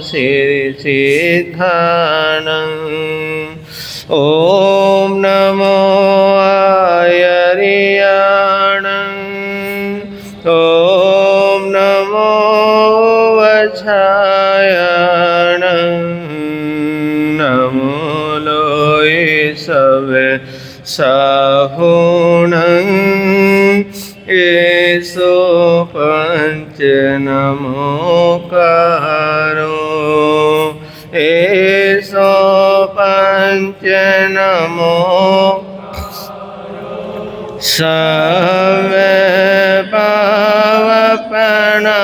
सिद्धानं ॐ नमो आयर्याणं ॐ नमो वज्रायणं नमो लोये सवे साहुणं एसो पंच नमोकारो एसो पंच नमो सवे पावपना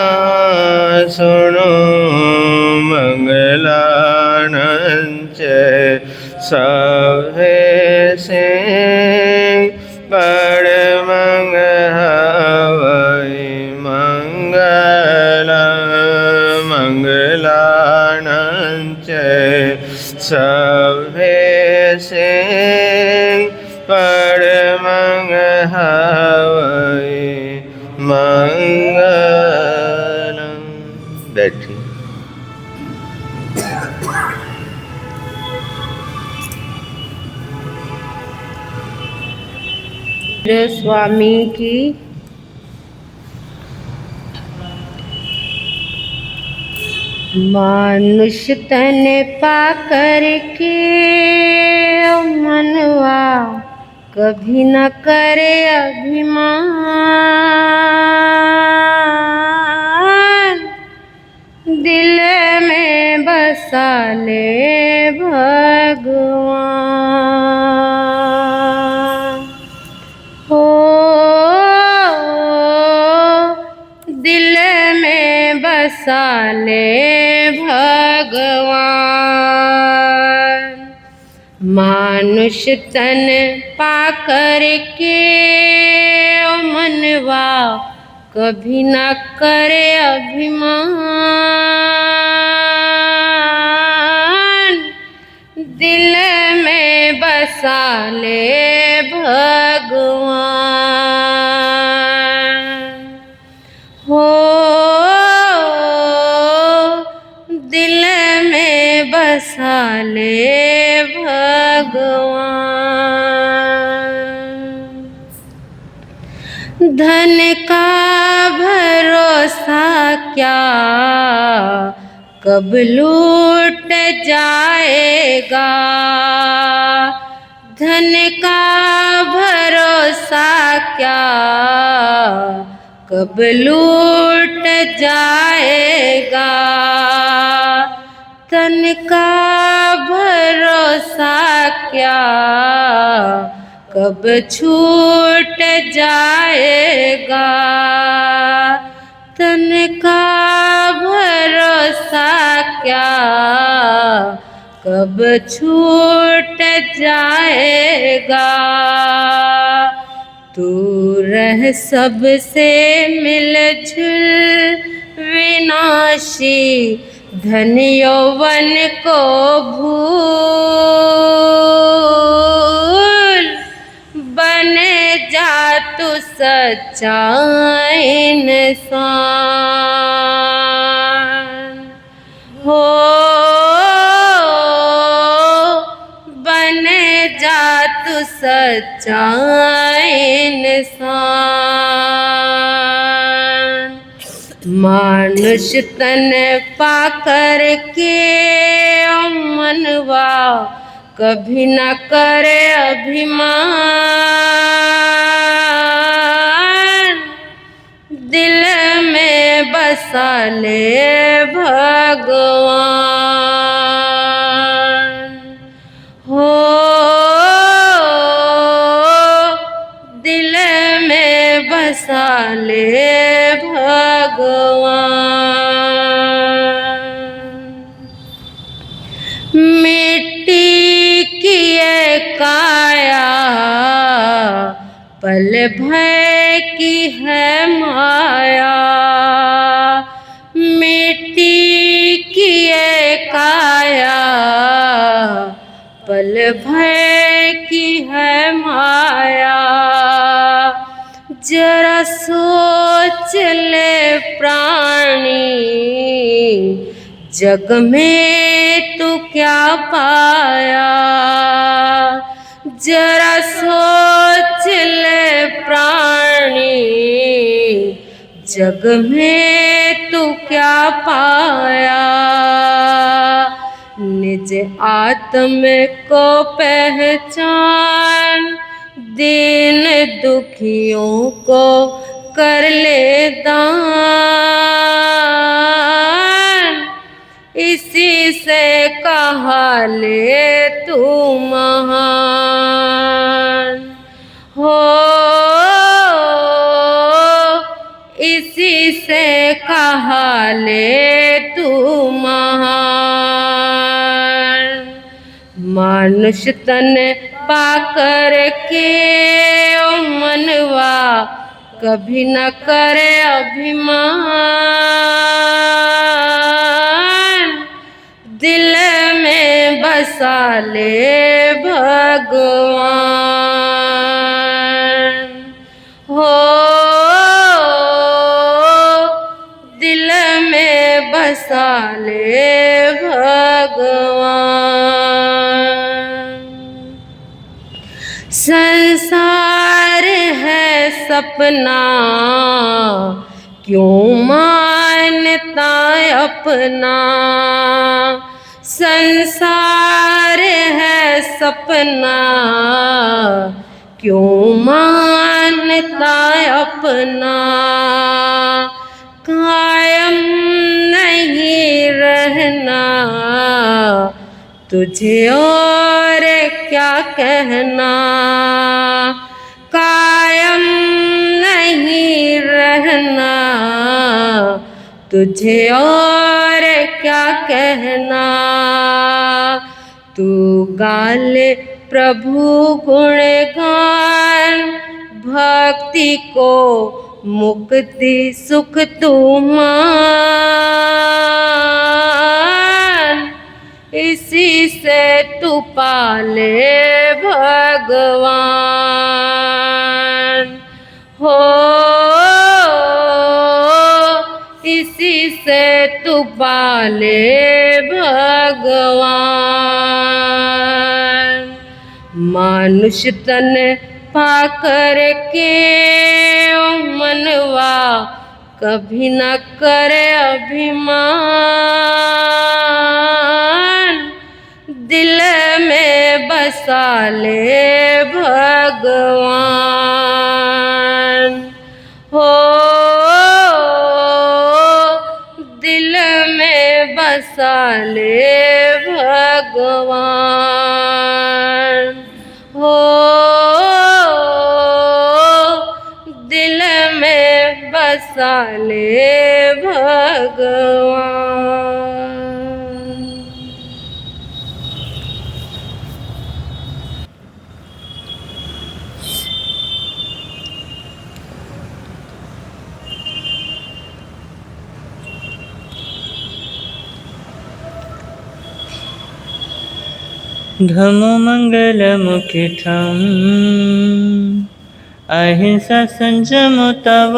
सुनो मंगलानंच सवे से परमंगहवै मंगल मंगलानंच सवे से परमंगहवै मंगलम्। बैठिए। स्वामी की मानुष तन पाकर के मनवा कभी न करे अभिमान, दिल में बसा ले भगवान। हो दिल में बसा ले भगवान। मानुष तन पाकर के मनवा कभी न करे अभिमान, दिल में बसा ले भगवान। हो दिल में बसा ले भगवान। धन का भरोसा क्या कब लूट जाएगा, धन का भरोसा क्या कब लूट जाएगा, तन का भरोसा क्या कब छूट जाएगा, तन का भरोसा क्या कब छूट जाएगा। तू रह सबसे मिलजुल विनाशी, धन यौवन को भूल, बन जा तू सच्चा इंसान। हो बन जा तू सच्चा इंसान। मानुष तन पाकर के मनवा कभी न करे अभिमान, दिल में बसा ले भगवान। हो दिल में बसा ले भगवान। मिट्टी की ये काया पल भर की है माया, मिट्टी की ये काया पल भर की है माया। जरा सोच ले प्राणी, जग में तू क्या पाया, जरा सोच ले प्राणी, जग में तू क्या पाया। निज आत्म को पहचान, दीन दुखियों को कर ले दान, इसी से कहा ले तू महान हो, इसी से कहा ले तू महान। मानुष तन पाकर के ओ मनवा, कभी न करे अभिमान, दिल में बसा ले भगवान हो, दिल में बसा ले भगवान। संसार है सपना, क्यों मानता अपना, संसार है सपना, क्यों मानता अपना। कायम नहीं रहना, तुझे और क्या कहना, कायम नहीं रहना, तुझे और क्या कहना। तू गाले प्रभु गुणगान, भक्ति को मुक्ति सुख तू मान, इसी से तू पाले भगवान हो, इसी से तू पाले भगवान। मानुष तन पाकर के ओ मनवा, कभी न करे अभिमान, दिल में बसा ले भगवान हो, दिल में बसा ले भगवान हो, दिल में बसा ले भगवान। धम्मो मंगलमुखितं अहिंसा संयम तव,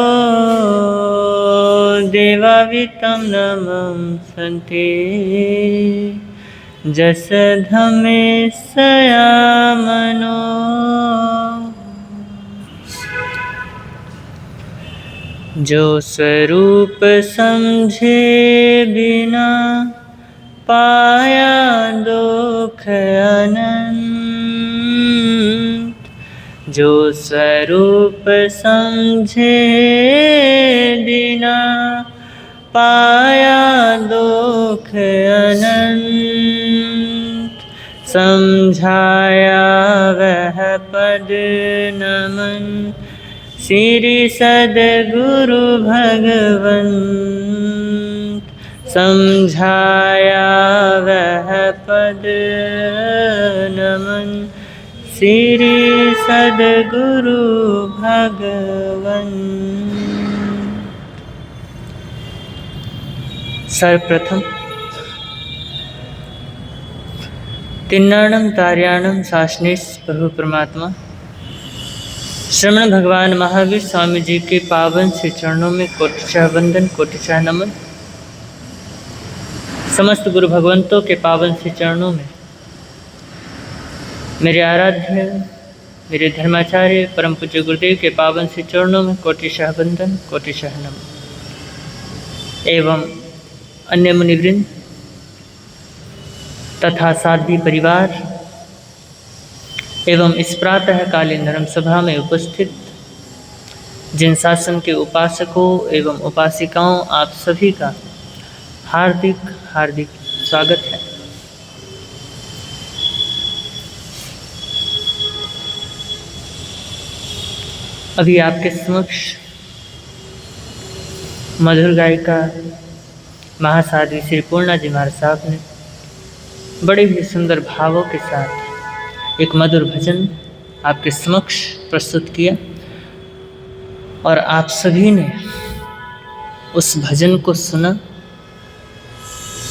देवावितं नमं सन्ते जस धम्मे सयामनो। जो स्वरूप समझे बिना, पाया दुख अनंत। जो स्वरूप समझे बिना, पाया दुख अनंत। समझाया वह पद नमन, श्री सद्गुरु भगवंत। समझाया वह पद नमन, श्री सद्गुरु भगवंत। सर्वप्रथम तिन्नाणम तार्याणम शासनेश प्रभु परमात्मा श्रमण भगवान महावीर स्वामी जी के पावन श्री चरणों में कोटिशा वंदन, कोटिशा नमन। समस्त गुरु भगवंतों के पावन से चरणों में मेरे आराध्य, मेरे धर्माचार्य परम पूज्य गुरुदेव के पावन से चरणों में कोटिशः वंदन, कोटिशः नमन एवं अन्य मुनिवृंद तथा साध्वी परिवार एवं इस प्रातःकालीन धर्म सभा में उपस्थित जिन शासन के उपासकों एवं उपासिकाओं, आप सभी का हार्दिक हार्दिक स्वागत है। अभी आपके समक्ष मधुर गायिका महासाध्वी श्री पूर्णा जी महाराज साहब ने बड़े ही सुंदर भावों के साथ एक मधुर भजन आपके समक्ष प्रस्तुत किया और आप सभी ने उस भजन को सुना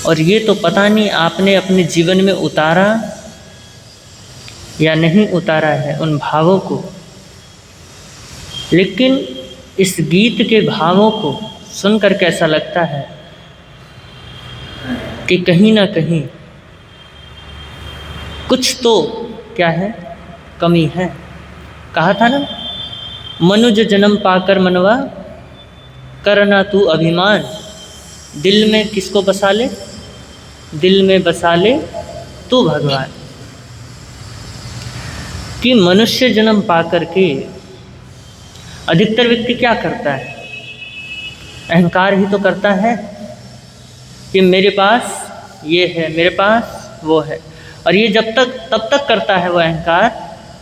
और ये तो पता नहीं आपने अपने जीवन में उतारा या नहीं उतारा है उन भावों को, लेकिन इस गीत के भावों को सुनकर कैसा लगता है कि कहीं ना कहीं कुछ तो क्या है, कमी है। कहा था ना, मनुज जन्म पाकर मनवा करना तू अभिमान, दिल में किसको बसा ले, दिल में बसा ले तू भगवान। कि मनुष्य जन्म पाकर के अधिकतर व्यक्ति क्या करता है, अहंकार ही तो करता है कि मेरे पास ये है, मेरे पास वो है। और ये तब तक करता है वो अहंकार,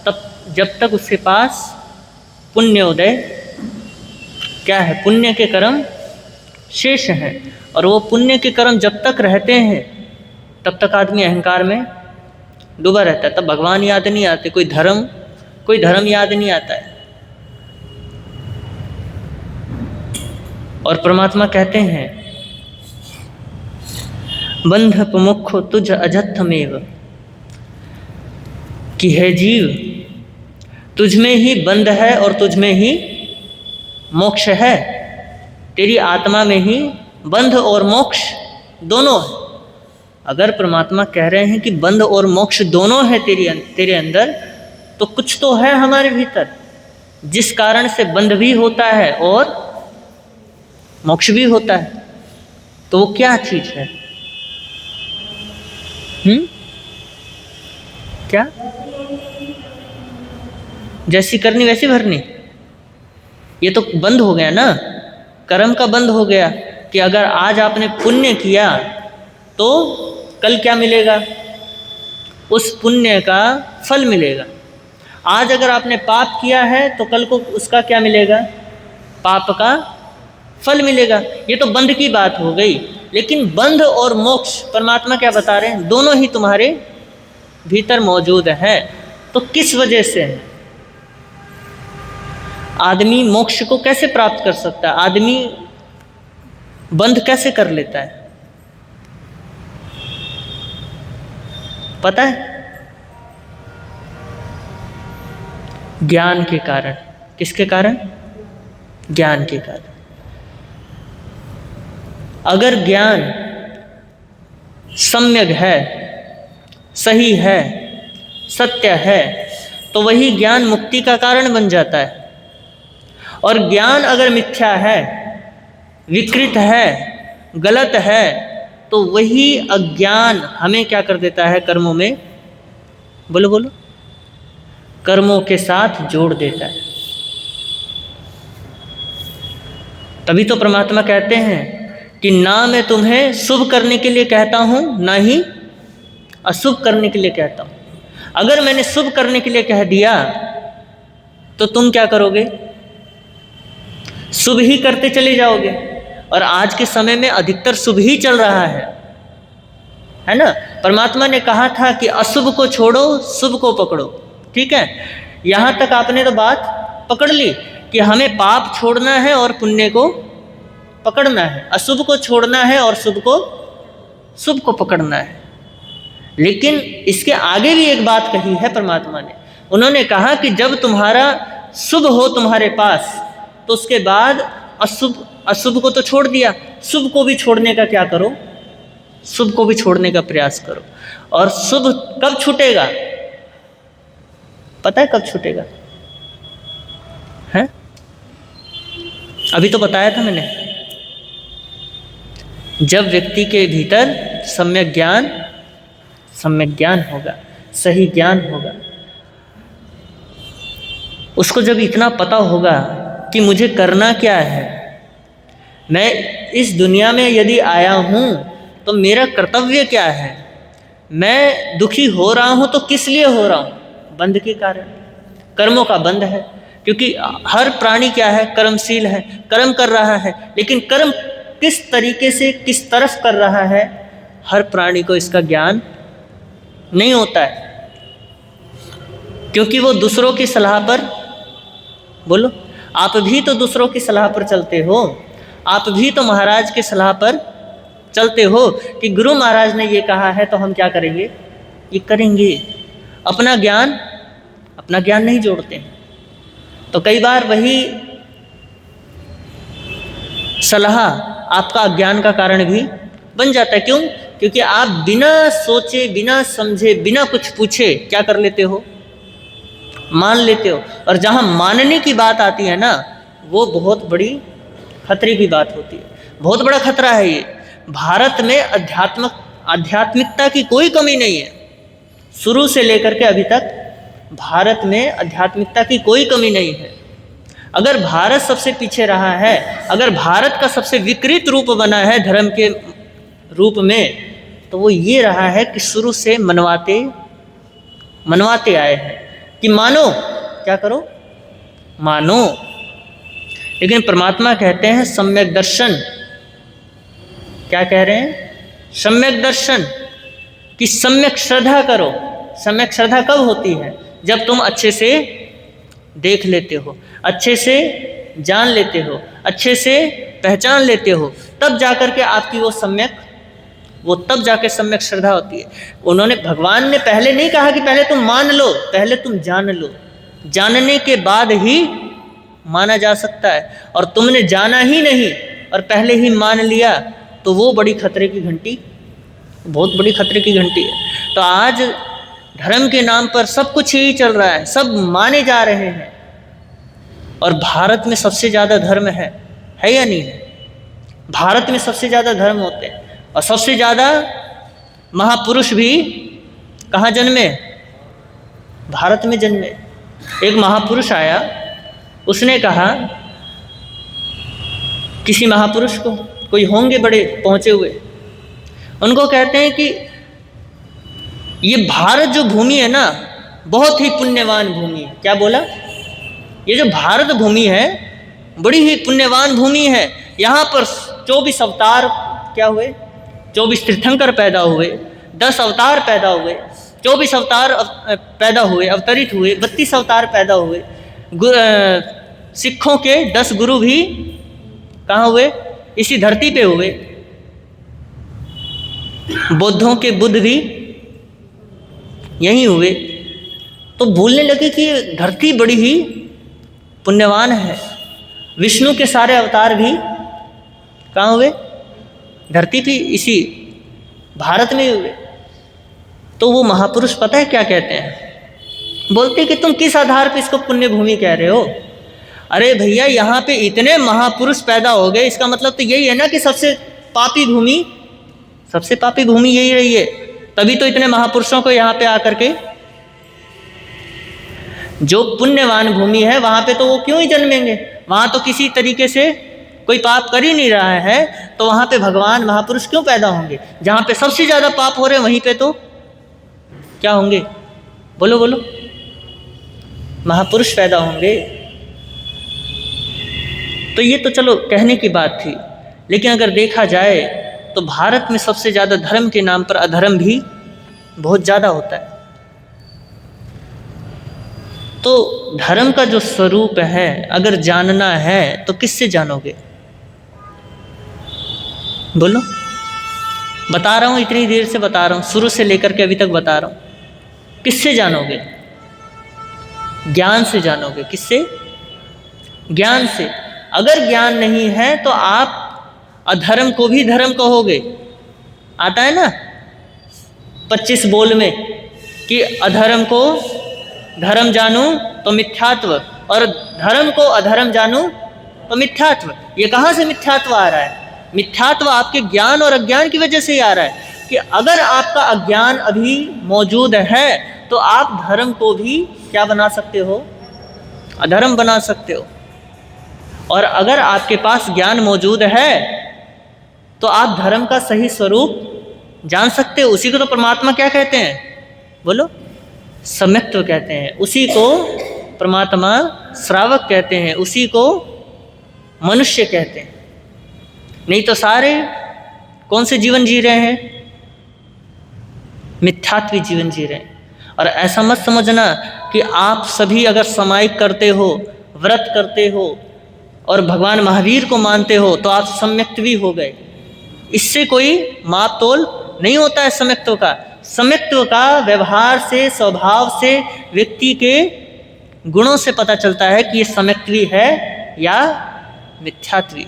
तब जब तक उसके पास पुण्योदय क्या है, पुण्य के कर्म शेष हैं। और वो पुण्य के कर्म जब तक रहते हैं तब तक आदमी अहंकार में डूबा रहता है। तब भगवान याद नहीं आते, कोई धर्म याद नहीं आता है। और परमात्मा कहते हैं, बंध मुखो तुझ अजत्थमेव, कि है जीव तुझ में ही बंध है और तुझ में ही मोक्ष है। तेरी आत्मा में ही बंध और मोक्ष दोनों है। अगर परमात्मा कह रहे हैं कि बंध और मोक्ष दोनों है तेरे अंदर, तो कुछ तो है हमारे भीतर जिस कारण से बंध भी होता है और मोक्ष भी होता है। तो वो क्या चीज है? क्या? जैसी करनी वैसी भरनी। ये तो बंद हो गया ना, कर्म का बंद हो गया कि अगर आज आपने पुण्य किया तो कल क्या मिलेगा, उस पुण्य का फल मिलेगा। आज अगर आपने पाप किया है तो कल को उसका क्या मिलेगा, पाप का फल मिलेगा। ये तो बंध की बात हो गई। लेकिन बंध और मोक्ष परमात्मा क्या बता रहे हैं, दोनों ही तुम्हारे भीतर मौजूद है। तो किस वजह से है? आदमी मोक्ष को कैसे प्राप्त कर सकता है, आदमी बंध कैसे कर लेता है, पता है? ज्ञान के कारण। किसके कारण? ज्ञान के कारण। अगर ज्ञान सम्यक है, सही है, सत्य है, तो वही ज्ञान मुक्ति का कारण बन जाता है। और ज्ञान अगर मिथ्या है, विकृत है, गलत है, तो वही अज्ञान हमें क्या कर देता है, कर्मों में, बोलो कर्मों के साथ जोड़ देता है। तभी तो परमात्मा कहते हैं कि ना मैं तुम्हें शुभ करने के लिए कहता हूँ, ना ही अशुभ करने के लिए कहता हूँ। अगर मैंने शुभ करने के लिए कह दिया तो तुम क्या करोगे, शुभ ही करते चले जाओगे। और आज के समय में अधिकतर शुभ ही चल रहा है ना। परमात्मा ने कहा था कि अशुभ को छोड़ो, शुभ को पकड़ो। ठीक है, यहाँ तक आपने तो बात पकड़ ली कि हमें पाप छोड़ना है और पुण्य को पकड़ना है, अशुभ को छोड़ना है और शुभ को पकड़ना है। लेकिन इसके आगे भी एक बात कही है परमात्मा ने। उन्होंने कहा कि जब तुम्हारा शुभ हो तुम्हारे पास, तो उसके बाद अशुभ को तो छोड़ दिया, शुभ को भी छोड़ने का क्या करो, शुभ को भी छोड़ने का प्रयास करो। और शुभ कब छूटेगा? पता है कब छूटेगा? है? अभी तो बताया था मैंने, जब व्यक्ति के भीतर सम्यक ज्ञान होगा, सही ज्ञान होगा, उसको जब इतना पता होगा कि मुझे करना क्या है, मैं इस दुनिया में यदि आया हूँ तो मेरा कर्तव्य क्या है, मैं दुखी हो रहा हूँ तो किस लिए हो रहा हूँ? बंध के कारण, कर्मों का बंध है। क्योंकि हर प्राणी क्या है? कर्मशील है, कर्म कर रहा है, लेकिन कर्म किस तरीके से किस तरफ कर रहा है, हर प्राणी को इसका ज्ञान नहीं होता है। क्योंकि वो दूसरों की सलाह पर, बोलो, आप भी तो दूसरों की सलाह पर चलते हो, आप भी तो महाराज की सलाह पर चलते हो कि गुरु महाराज ने ये कहा है तो हम क्या करेंगे? ये करेंगे। अपना ज्ञान नहीं जोड़ते हैं। तो कई बार वही सलाह आपका अज्ञान का कारण भी बन जाता है। क्यों? क्योंकि आप बिना सोचे, बिना समझे, बिना कुछ पूछे क्या कर लेते हो? मान लेते हो। और जहाँ मानने की बात आती है ना, वो बहुत बड़ी खतरे की बात होती है। बहुत बड़ा खतरा है ये। भारत में आध्यात्मिकता की कोई कमी नहीं है। शुरू से लेकर के अभी तक भारत में आध्यात्मिकता की कोई कमी नहीं है। अगर भारत सबसे पीछे रहा है, अगर भारत का सबसे विकृत रूप बना है धर्म के रूप में, तो वो ये रहा है कि शुरू से मनवाते आए हैं कि मानो, क्या करो? मानो। लेकिन परमात्मा कहते हैं सम्यक दर्शन। क्या कह रहे हैं? सम्यक दर्शन, कि सम्यक श्रद्धा करो। सम्यक श्रद्धा कब होती है? जब तुम अच्छे से देख लेते हो, अच्छे से जान लेते हो, अच्छे से पहचान लेते हो, तब जाकर के आपकी तब जाकर सम्यक श्रद्धा होती है। उन्होंने, भगवान ने पहले नहीं कहा कि पहले तुम मान लो, पहले तुम जान लो। जानने के बाद ही माना जा सकता है। और तुमने जाना ही नहीं और पहले ही मान लिया, तो वो बड़ी खतरे की घंटी, बहुत बड़ी खतरे की घंटी है। तो आज धर्म के नाम पर सब कुछ यही चल रहा है, सब माने जा रहे हैं। और भारत में सबसे ज़्यादा धर्म है या नहीं है? भारत में सबसे ज़्यादा धर्म होते हैं। और सबसे ज़्यादा महापुरुष भी कहाँ जन्मे? भारत में जन्मे। एक महापुरुष आया, उसने कहा, किसी महापुरुष को, कोई होंगे बड़े पहुँचे हुए, उनको कहते हैं कि ये भारत जो भूमि है ना, बहुत ही पुण्यवान भूमि है। क्या बोला? ये जो भारत भूमि है बड़ी ही पुण्यवान भूमि है। यहाँ पर 24 अवतार क्या हुए? 24 तीर्थंकर पैदा हुए, 10 अवतार पैदा हुए, 24 अवतार पैदा हुए, अवतरित हुए, 32 अवतार पैदा हुए। सिखों के 10 गुरु भी कहाँ हुए? इसी धरती पे हुए। बौद्धों के बुद्ध भी यहीं हुए। तो बोलने लगे कि धरती बड़ी ही पुण्यवान है। विष्णु के सारे अवतार भी कहाँ हुए? धरती पे, इसी भारत में हुए। तो वो महापुरुष पता है क्या कहते हैं? बोलते कि तुम किस आधार पे इसको पुण्य भूमि कह रहे हो? अरे भैया, यहाँ पे इतने महापुरुष पैदा हो गए, इसका मतलब तो यही है ना कि सबसे पापी भूमि यही रही है। तभी तो इतने महापुरुषों को यहाँ पे आकर के, जो पुण्यवान भूमि है वहाँ पे तो वो क्यों ही जन्मेंगे? वहाँ तो किसी तरीके से कोई पाप कर ही नहीं रहा है, तो वहाँ पे भगवान महापुरुष क्यों पैदा होंगे? जहाँ पे सबसे ज़्यादा पाप हो रहे हैं वहीं पे तो क्या होंगे? बोलो बोलो, महापुरुष पैदा होंगे। तो ये तो चलो कहने की बात थी, लेकिन अगर देखा जाए तो भारत में सबसे ज़्यादा धर्म के नाम पर अधर्म भी बहुत ज़्यादा होता है। तो धर्म का जो स्वरूप है, अगर जानना है तो किससे जानोगे? बोलो। बता रहा हूँ, इतनी देर से बता रहा हूँ, शुरू से लेकर के अभी तक बता रहा हूँ। किससे जानोगे? ज्ञान से जानोगे। किससे? ज्ञान से। अगर ज्ञान नहीं है तो आप अधर्म को भी धर्म कहोगे, आता है ना 25 बोल में कि अधर्म को धर्म जानूं तो मिथ्यात्व, और धर्म को अधर्म जानूं तो मिथ्यात्व। ये कहाँ से मिथ्यात्व आ रहा है? मिथ्यात्व आपके ज्ञान और अज्ञान की वजह से ही आ रहा है कि अगर आपका अज्ञान अभी मौजूद है तो आप धर्म को भी क्या बना सकते हो? अधर्म बना सकते हो। और अगर आपके पास ज्ञान मौजूद है तो आप धर्म का सही स्वरूप जान सकते हो। उसी को तो परमात्मा क्या कहते हैं? बोलो, सम्यक्त्व कहते हैं। उसी को परमात्मा श्रावक कहते हैं, उसी को मनुष्य कहते हैं। नहीं तो सारे कौन से जीवन जी रहे हैं? मिथ्यात्वी जीवन जी रहे हैं। और ऐसा मत समझना कि आप सभी अगर सामायिक करते हो, व्रत करते हो और भगवान महावीर को मानते हो तो आप सम्यक्त्वी हो गए। इससे कोई माप तोल नहीं होता है सम्यक्त्व का। सम्यक्त्व का व्यवहार से, स्वभाव से, व्यक्ति के गुणों से पता चलता है कि ये सम्यक्त्वी है या मिथ्यात्वी।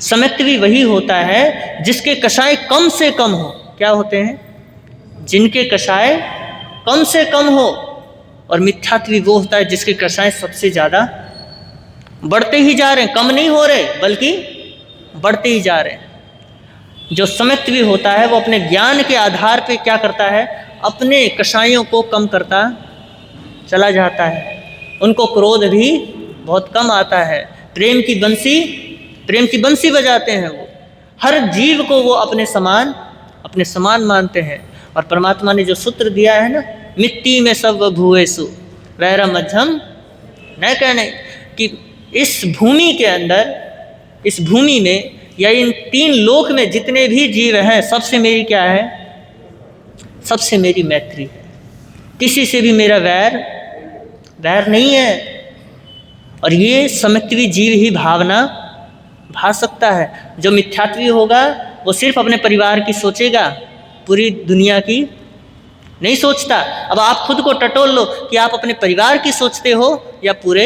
सम्यक्त्वी वही होता है जिसके कषाय कम से कम हो। क्या होते हैं? जिनके कषाय कम से कम हो। और मिथ्यात्वी वो होता है जिसके कषाय सबसे ज़्यादा बढ़ते ही जा रहे हैं, कम नहीं हो रहे बल्कि बढ़ते ही जा रहे हैं। जो सम्यक्त्वी होता है वो अपने ज्ञान के आधार पे क्या करता है? अपने कषायों को कम करता चला जाता है। उनको क्रोध भी बहुत कम आता है। प्रेम की बंसी बजाते हैं वो। हर जीव को वो अपने समान मानते हैं। और परमात्मा ने जो सूत्र दिया है ना, मिट्टी में सब भूएसु वैर मध्यम न कहने, कि इस भूमि के अंदर, इस भूमि में या इन 3 लोक में जितने भी जीव हैं, सबसे मेरी क्या है? सबसे मेरी मैत्री है। किसी से भी मेरा वैर नहीं है। और ये सम्यक्त्वी जीव ही भावना भा सकता है। जो मिथ्यात्वी होगा वो सिर्फ अपने परिवार की सोचेगा, पूरी दुनिया की नहीं सोचता। अब आप खुद को टटोल लो कि आप अपने परिवार की सोचते हो या पूरे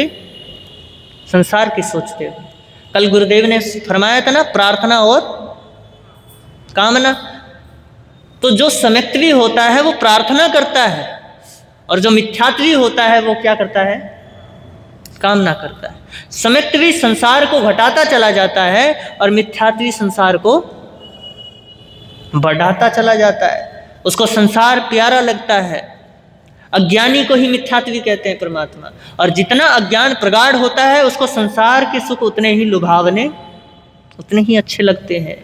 संसार की सोचते हो। कल गुरुदेव ने फरमाया था ना, प्रार्थना और कामना। तो जो सम्यक्त्वी होता है वो प्रार्थना करता है, और जो मिथ्यात्वी होता है वो क्या करता है? कामना करता है। सम्यक्त्वी संसार को घटाता चला जाता है और मिथ्यात्वी संसार को बढ़ाता चला जाता है। उसको संसार प्यारा लगता है। अज्ञानी को ही मिथ्यात्वी कहते हैं परमात्मा। और जितना अज्ञान प्रगाढ़ होता है उसको संसार के सुख उतने ही लुभावने, उतने ही अच्छे लगते हैं।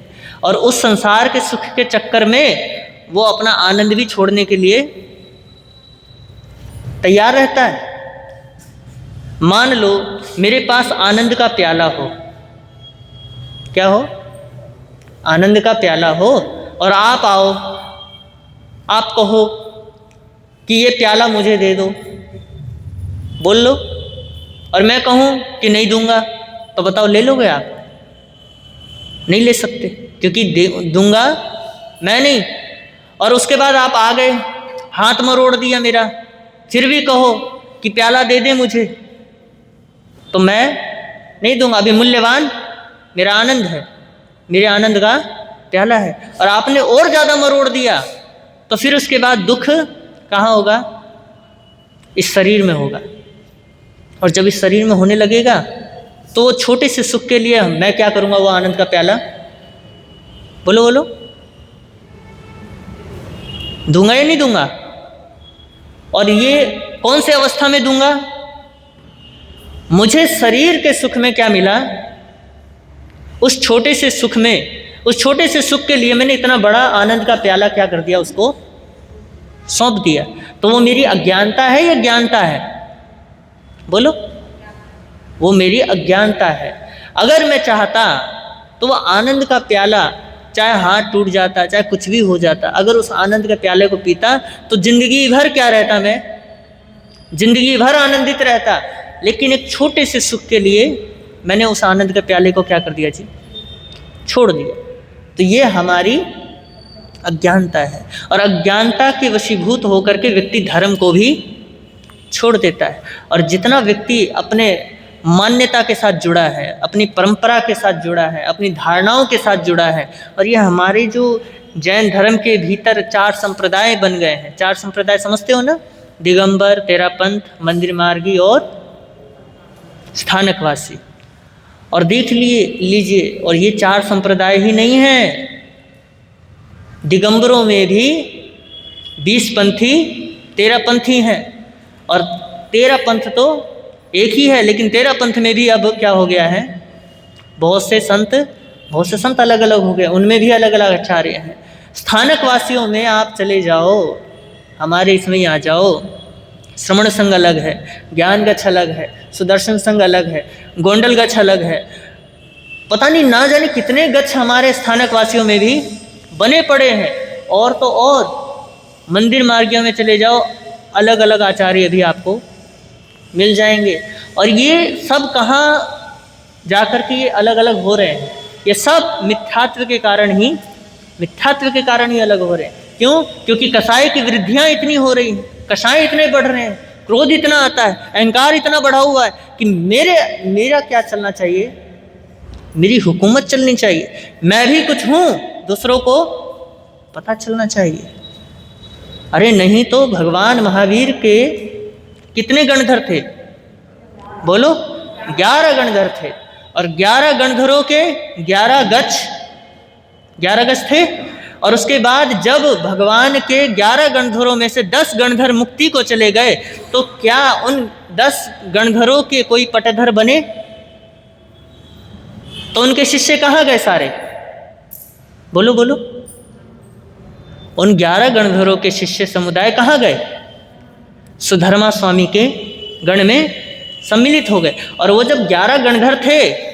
और उस संसार के सुख के चक्कर में वो अपना आनंद भी छोड़ने के लिए तैयार रहता है। मान लो मेरे पास आनंद का प्याला हो, क्या हो? आनंद का प्याला हो, और आप आओ, आप कहो कि ये प्याला मुझे दे दो, बोल लो, और मैं कहूँ कि नहीं दूंगा, तो बताओ ले लोगे आप? नहीं ले सकते, क्योंकि दूंगा मैं नहीं। और उसके बाद आप आ गए, हाथ मरोड़ दिया मेरा, फिर भी कहो कि प्याला दे दे मुझे, तो मैं नहीं दूंगा। अभी मूल्यवान मेरा आनंद है, मेरे आनंद का प्याला है। और आपने और ज़्यादा मरोड़ दिया तो फिर उसके बाद दुख कहाँ होगा? इस शरीर में होगा। और जब इस शरीर में होने लगेगा तो वो छोटे से सुख के लिए मैं क्या करूँगा? वो आनंद का प्याला, बोलो बोलो, दूंगा या नहीं दूंगा? और ये कौन से अवस्था में दूंगा? मुझे शरीर के सुख में क्या मिला? उस छोटे से सुख में, उस छोटे से सुख के लिए मैंने इतना बड़ा आनंद का प्याला क्या कर दिया? उसको सौंप दिया। तो वो मेरी अज्ञानता है या ज्ञानता है? बोलो, वो मेरी अज्ञानता है। अगर मैं चाहता तो वो आनंद का प्याला, चाहे हाथ टूट जाता, चाहे कुछ भी हो जाता, अगर उस आनंद के प्याले को पीता तो जिंदगी भर क्या रहता? मैं जिंदगी भर आनंदित रहता। लेकिन एक छोटे से सुख के लिए मैंने उस आनंद के प्याले को क्या कर दिया जी? छोड़ दिया। तो ये हमारी अज्ञानता है। और अज्ञानता के वशीभूत होकर के व्यक्ति धर्म को भी छोड़ देता है। और जितना व्यक्ति अपने मान्यता के साथ जुड़ा है, अपनी परंपरा के साथ जुड़ा है, अपनी धारणाओं के साथ जुड़ा है, और ये हमारी जो जैन धर्म के भीतर 4 संप्रदाय बन गए हैं। 4 संप्रदाय समझते हो ना, दिगंबर, तेरापंथ, मंदिर मार्गी और स्थानकवासी। और देख लीजिए, और ये 4 संप्रदाय ही नहीं हैं, दिगंबरों में भी 20 पंथी, 13 पंथी हैं। और 13 पंथ तो एक ही है, लेकिन 13 पंथ में भी अब क्या हो गया है, बहुत से संत अलग अलग हो गए, उनमें भी अलग अलग आचार्य हैं। स्थानक वासियों में आप चले जाओ, हमारे इसमें ही आ जाओ, श्रवण संघ अलग है, ज्ञान गच्छ अलग है, सुदर्शन संघ अलग है, गोंडल गच्छ अलग है, पता नहीं ना जाने कितने गच्छ हमारे स्थानक वासियों में भी बने पड़े हैं। और तो और मंदिर मार्गियों में चले जाओ, अलग अलग आचार्य भी आपको मिल जाएंगे। और ये सब कहाँ जाकर के ये अलग अलग हो रहे हैं, ये सब मिथ्यात्व के कारण ही अलग हो रहे हैं। क्यों? क्योंकि कषाय की वृद्धियाँ इतनी हो रही हैं, कषाय इतने बढ़ रहे हैं, क्रोध इतना आता है, अहंकार इतना बढ़ा हुआ है कि मेरा क्या चलना चाहिए, मेरी हुकूमत चलनी चाहिए, मैं भी कुछ हूँ, दूसरों को पता चलना चाहिए। अरे नहीं तो भगवान महावीर के कितने गणधर थे? बोलो, 11 गणधर थे। और 11 गणधरों के 11 गच्छ थे। और उसके बाद जब भगवान के 11 गणधरों में से 10 गणधर मुक्ति को चले गए, तो क्या उन 10 गणधरों के कोई पटधर बने? तो उनके शिष्य कहाँ गए सारे? बोलो बोलो, उन 11 गणधरों के शिष्य समुदाय कहाँ गए? सुधर्मा स्वामी के गण में सम्मिलित हो गए। और वो जब 11 गणधर थे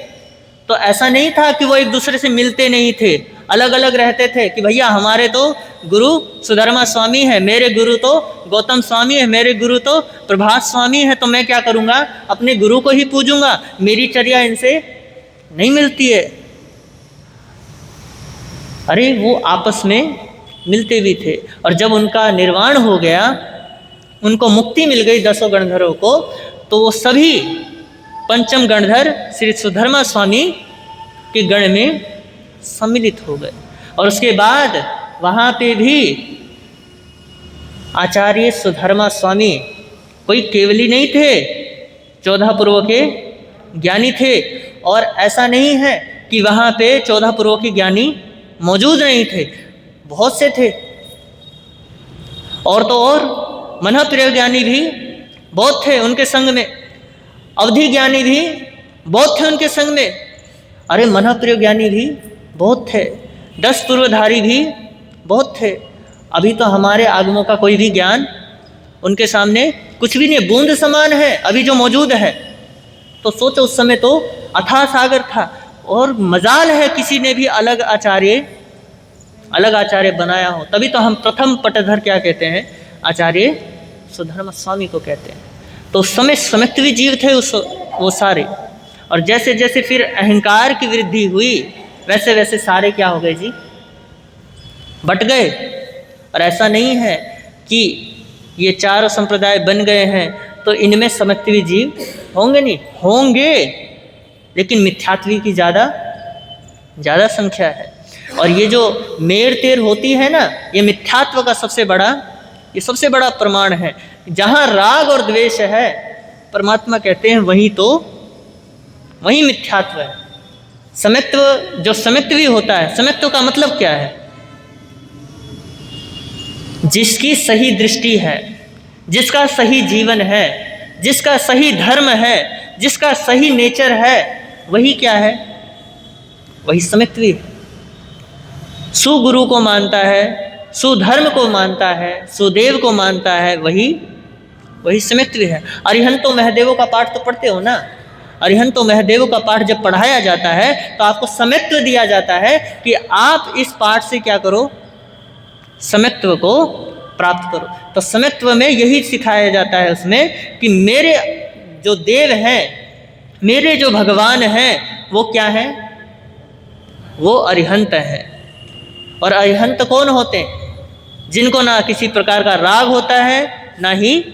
तो ऐसा नहीं था कि वो एक दूसरे से मिलते नहीं थे, अलग अलग रहते थे कि भैया हमारे तो गुरु सुधर्मा स्वामी है, मेरे गुरु तो गौतम स्वामी है, मेरे गुरु तो प्रभात स्वामी है, तो मैं क्या करूँगा, अपने गुरु को ही पूजूंगा, मेरी चर्या इनसे नहीं मिलती है। अरे वो आपस में मिलते भी थे। और जब उनका निर्वाण हो गया, उनको मुक्ति मिल गई 10 गणधरों को, तो वो सभी पंचम गणधर श्री सुधर्मा स्वामी के गण में सम्मिलित हो गए। और उसके बाद वहाँ पे भी आचार्य सुधर्मा स्वामी कोई केवली नहीं थे, 14 पूर्व के ज्ञानी थे। और ऐसा नहीं है कि वहाँ पे 14 पूर्व के ज्ञानी मौजूद नहीं थे, बहुत से थे। और तो और मनःप्रिय ज्ञानी भी बहुत थे उनके संग में, अवधि ज्ञानी भी बहुत थे उनके संग में। अरे मनःप्रिय ज्ञानी भी बहुत थे, 10 पूर्वधारी भी बहुत थे। अभी तो हमारे आगमों का कोई भी ज्ञान उनके सामने कुछ भी नहीं, बूंद समान है अभी जो मौजूद है। तो सोचो उस समय तो अथाह सागर था। और मजाल है किसी ने भी अलग आचार्य बनाया हो, तभी तो हम प्रथम पटधर क्या कहते हैं, आचार्य सुधर्मा स्वामी को कहते हैं। तो उस समय समित्वी जीव थे वो सारे। और जैसे जैसे फिर अहंकार की वृद्धि हुई, वैसे वैसे सारे क्या हो गए जी, बट गए। और ऐसा नहीं है कि ये 4 संप्रदाय बन गए हैं तो इनमें समित्वी जीव होंगे, नहीं होंगे, लेकिन मिथ्यात्वी की ज़्यादा संख्या है। और ये जो मेर तेर होती है ना, ये मिथ्यात्व का सबसे बड़ा प्रमाण है। जहाँ राग और द्वेष है, परमात्मा कहते हैं वही मिथ्यात्व है। समित्व, जो समित्वी होता है, समित्व का मतलब क्या है? जिसकी सही दृष्टि है, जिसका सही जीवन है, जिसका सही धर्म है, जिसका सही नेचर है, वही क्या है? वही समित्वी है। सुगुरु को मानता है, सुधर्म को मानता है, सुदेव को मानता है, वही समित्वी है। अरिहंतो महदेवों का पाठ तो पढ़ते हो ना, अरिहंतो महदेवों का पाठ जब पढ़ाया जाता है तो आपको समित्व दिया जाता है कि आप इस पाठ से क्या करो, समित्व को प्राप्त करो। तो समित्व में यही सिखाया जाता है उसमें कि मेरे जो देव हैं, मेरे जो भगवान हैं, वो क्या हैं? वो अरिहंत हैं। और अरिहंत कौन होते हैं? जिनको ना किसी प्रकार का राग होता है, ना ही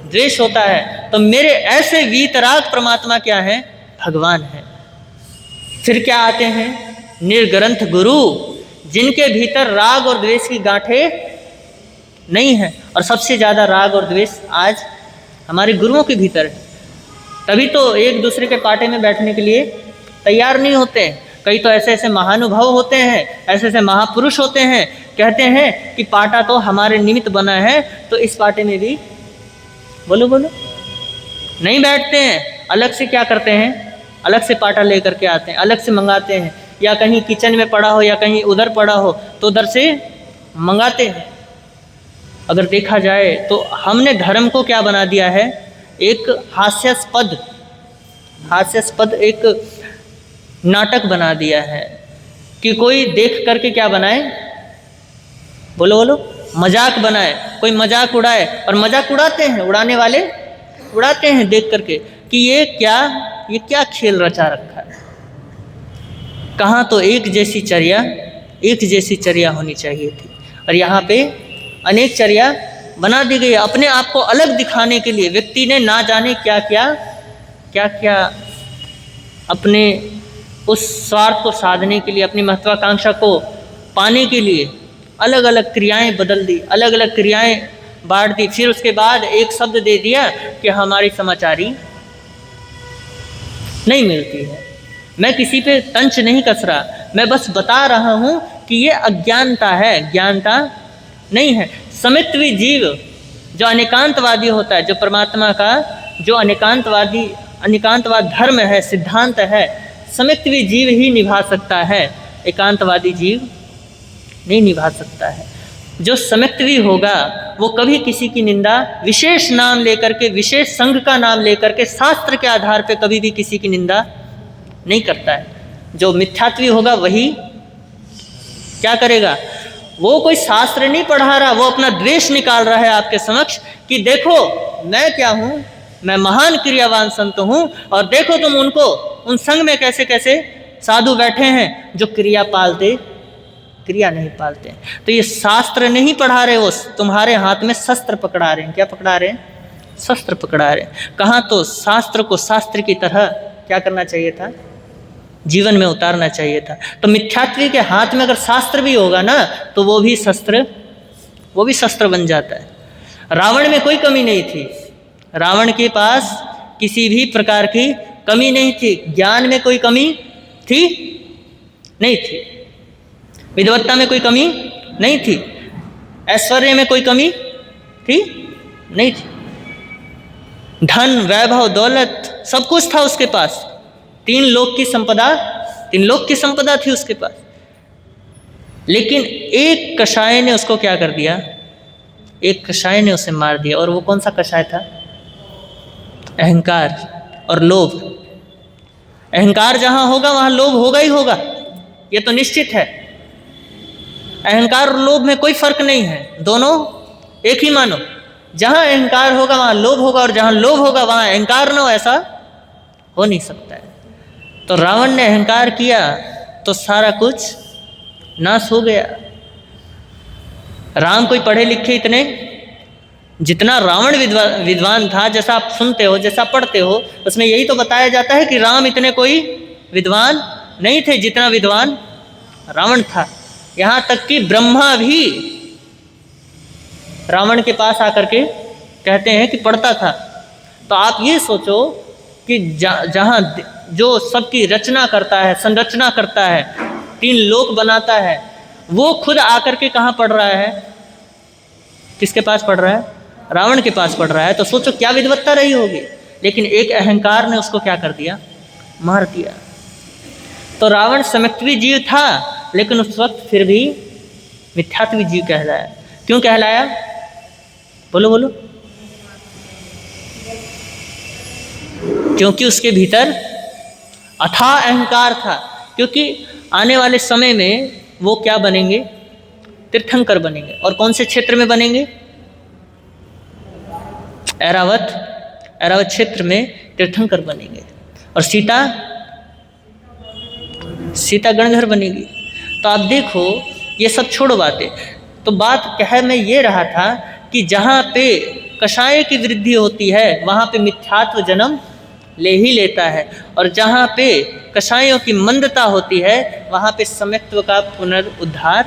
द्वेष होता है। तो मेरे ऐसे वीतराग परमात्मा क्या है? भगवान है। फिर क्या आते हैं? निर्ग्रंथ गुरु, जिनके भीतर राग और द्वेष की गांठें नहीं है। और सबसे ज़्यादा राग और द्वेष आज हमारे गुरुओं के भीतर है। तभी तो एक दूसरे के पाटे में बैठने के लिए तैयार नहीं होते हैं। कई तो ऐसे ऐसे महानुभाव होते हैं, ऐसे ऐसे महापुरुष होते हैं, कहते हैं कि पाटा तो हमारे निमित्त बना है, तो इस पाटे में भी बोलो नहीं बैठते हैं। अलग से क्या करते हैं, अलग से पाटा लेकर के आते हैं, अलग से मंगाते हैं, या कहीं किचन में पड़ा हो या कहीं उधर पड़ा हो तो उधर से मंगाते हैं। अगर देखा जाए तो हमने धर्म को क्या बना दिया है, एक हास्यास्पद एक नाटक बना दिया है कि कोई देख करके क्या बनाए, बोलो मजाक बनाए, कोई मजाक उड़ाए। और मजाक उड़ाते हैं, उड़ाने वाले उड़ाते हैं देख करके कि ये क्या खेल रचा रखा है। कहाँ तो एक जैसी चर्या होनी चाहिए थी, और यहाँ पे अनेक चर्या बना दी गई। अपने आप को अलग दिखाने के लिए व्यक्ति ने ना जाने क्या क्या अपने उस स्वार्थ को साधने के लिए, अपनी महत्वाकांक्षा को पाने के लिए अलग अलग क्रियाएं बदल दी, अलग अलग क्रियाएं बांट दी। फिर उसके बाद एक शब्द दे दिया कि हमारी समाचारी नहीं मिलती है। मैं किसी पे तंच नहीं कस रहा, मैं बस बता रहा हूँ कि ये अज्ञानता है, ज्ञानता नहीं है। समित्वी जीव जो अनेकांतवादी होता है, जो परमात्मा का जो अनेकांतवाद धर्म है, सिद्धांत है, समित्वी जीव ही निभा सकता है, एकांतवादी जीव नहीं निभा सकता है। जो समित्वी होगा वो कभी किसी की निंदा विशेष नाम लेकर के, विशेष संघ का नाम लेकर के, शास्त्र के आधार पे कभी भी किसी की निंदा नहीं करता है। जो मिथ्यात्वी होगा वही क्या करेगा, वो कोई शास्त्र नहीं पढ़ा रहा, वो अपना द्वेष निकाल रहा है आपके समक्ष कि देखो मैं क्या हूँ, मैं महान क्रियावान संत हूँ, और देखो तुम उनको, उन संघ में कैसे कैसे साधु बैठे हैं जो क्रिया नहीं पालते। तो ये शास्त्र नहीं पढ़ा रहे, वो तुम्हारे हाथ में शस्त्र पकड़ा रहे हैं। क्या पकड़ा रहे हैं, शस्त्र पकड़ा रहे हैं। कहाँ तो शास्त्र को शास्त्र की तरह क्या करना चाहिए था, जीवन में उतारना चाहिए था। तो मिथ्यात्वी के हाथ में अगर शास्त्र भी होगा ना तो वो भी शस्त्र बन जाता है। रावण में कोई कमी नहीं थी, रावण के पास किसी भी प्रकार की कमी नहीं थी। ज्ञान में कोई कमी थी नहीं थी, विद्वत्ता में कोई कमी नहीं थी, ऐश्वर्य में कोई कमी थी नहीं थी, धन वैभव दौलत सब कुछ था उसके पास, तीन लोक की संपदा थी उसके पास। लेकिन एक कषाय ने उसको क्या कर दिया, एक कषाय ने उसे मार दिया। और वो कौन सा कषाय था, अहंकार और लोभ। अहंकार जहां होगा वहां लोभ होगा ही होगा, ये तो निश्चित है। अहंकार और लोभ में कोई फर्क नहीं है, दोनों एक ही मानो। जहां अहंकार होगा वहां लोभ होगा, और जहां लोभ होगा वहां अहंकार न हो, ऐसा हो नहीं सकता है। तो रावण ने अहंकार किया तो सारा कुछ नाश हो गया। राम कोई पढ़े लिखे इतने, जितना रावण विद्वान था, जैसा आप सुनते हो, जैसा पढ़ते हो, उसमें यही तो बताया जाता है कि राम इतने कोई विद्वान नहीं थे जितना विद्वान रावण था। यहाँ तक कि ब्रह्मा भी रावण के पास आकर के कहते हैं कि पढ़ता था। तो आप ये सोचो कि जहाँ जो सबकी रचना करता है, संरचना करता है, तीन लोक बनाता है, वो खुद आकर के कहाँ पढ़ रहा है, किसके पास पढ़ रहा है, रावण के पास पढ़ रहा है। तो सोचो क्या विद्वत्ता रही होगी। लेकिन एक अहंकार ने उसको क्या कर दिया, मार दिया। तो रावण समित्वी जीव था, लेकिन उस वक्त फिर भी मिथ्यात्वी जीव कहलाया। क्यों कहलाया, बोलो क्योंकि उसके भीतर अथाह अहंकार था। क्योंकि आने वाले समय में वो क्या बनेंगे, तीर्थंकर बनेंगे। और कौन से क्षेत्र में बनेंगे, ऐरावत क्षेत्र में तीर्थंकर बनेंगे। और सीता गणधर बनेगी। तो आप देखो, ये सब छोड़ो बातें। तो बात कह मैं ये रहा था कि जहाँ पे कषाय की वृद्धि होती है वहाँ पे मिथ्यात्व जन्म ले ही लेता है। और जहाँ पे कषायों की मंदता होती है वहाँ पे सम्यक्त्व का पुनरुद्धार,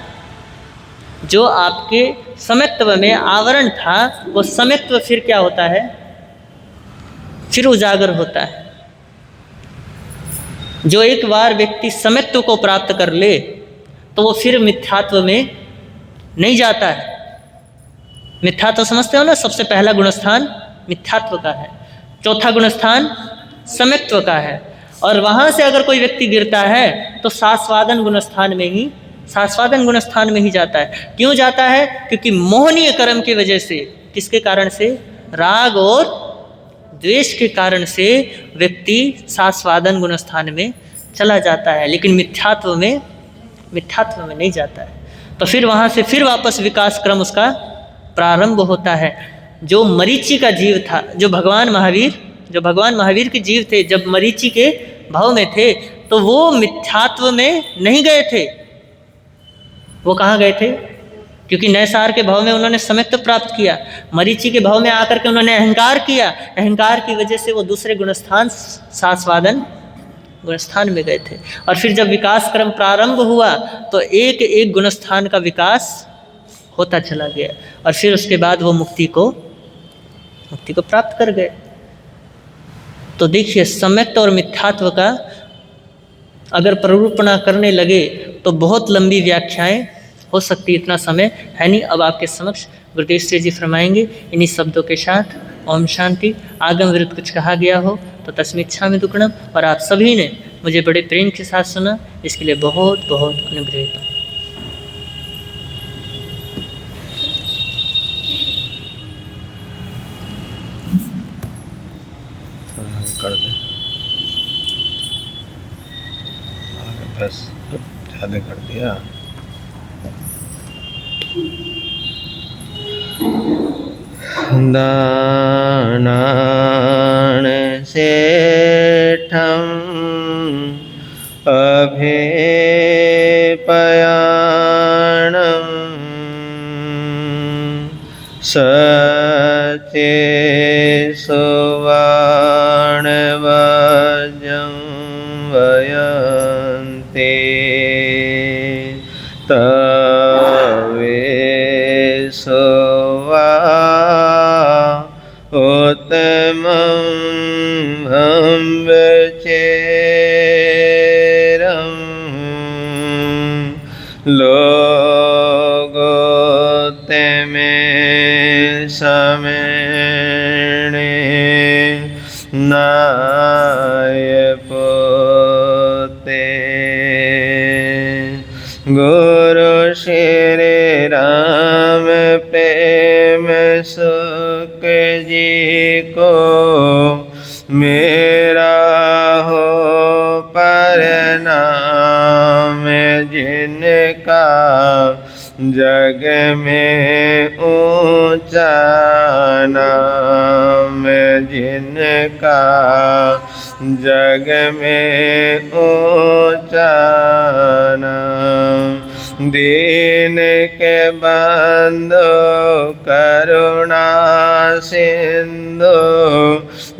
जो आपके सम्यक्त्व में आवरण था वो सम्यक्त्व फिर क्या होता है, फिर उजागर होता है। जो एक बार व्यक्ति सम्यक्त्व को प्राप्त कर ले तो वो फिर मिथ्यात्व में नहीं जाता है। मिथ्यात्व समझते हो ना, सबसे पहला गुणस्थान मिथ्यात्व का है, चौथा गुणस्थान सम्यक्त्व का है। और वहाँ से अगर कोई व्यक्ति गिरता है तो सास्वादन गुणस्थान में ही जाता है। क्यों जाता है? क्योंकि मोहनीय कर्म की वजह से, किसके कारण से? राग और द्वेष के कारण से व्यक्ति सास्वादन गुणस्थान में चला जाता है, लेकिन मिथ्यात्व में नहीं जाता है। तो फिर वहाँ से फिर वापस विकास क्रम उसका प्रारंभ होता है। जो मरीचि का जीव था, जो भगवान महावीर के जीव थे, जब मरीचि के भाव में थे तो वो मिथ्यात्व में नहीं गए थे। वो कहाँ गए थे? क्योंकि नैसार के भाव में उन्होंने सम्यक्त्व प्राप्त किया, मरीचि के भाव में आकर के उन्होंने अहंकार किया, अहंकार की वजह से वो दूसरे गुणस्थान सास्वादन गुणस्थान में गए थे। और फिर जब विकास क्रम प्रारंभ हुआ तो एक एक गुणस्थान का विकास होता चला गया और फिर उसके बाद वो मुक्ति को प्राप्त कर गए। तो देखिए, सम्यक्त्व और मिथ्यात्व का अगर प्ररूपणा करने लगे तो बहुत लंबी व्याख्याएं हो सकती, इतना समय है नहीं। अब आपके समक्ष गुरुदेव श्री जी फरमाएंगे इन्हीं शब्दों के साथ। ओम शांति। आगम विरुद्ध कुछ कहा गया हो तो तस्मिच्छा में दुक्कड़म। और आप सभी ने मुझे बड़े प्रेम के साथ सुना, इसके लिए बहुत बहुत अनुग्रहित हूँ। कर दे, बस ज़्यादा कर दिया। दानान सेठम अभेपयाणम सचे सुवर्णवज्रं वयन्ते तवेशवा उत्तमं ब्रह्मचर्यं लोकोत्तमे समेणे नायपोते। गुरु श्री राम प्रेम सुख जी को मेरा हो प्रणाम, जिनका जग में ऊंचा नाम, जिनका जग में ऊंचा नाम। दीन के बंधु करुणा सिंधु,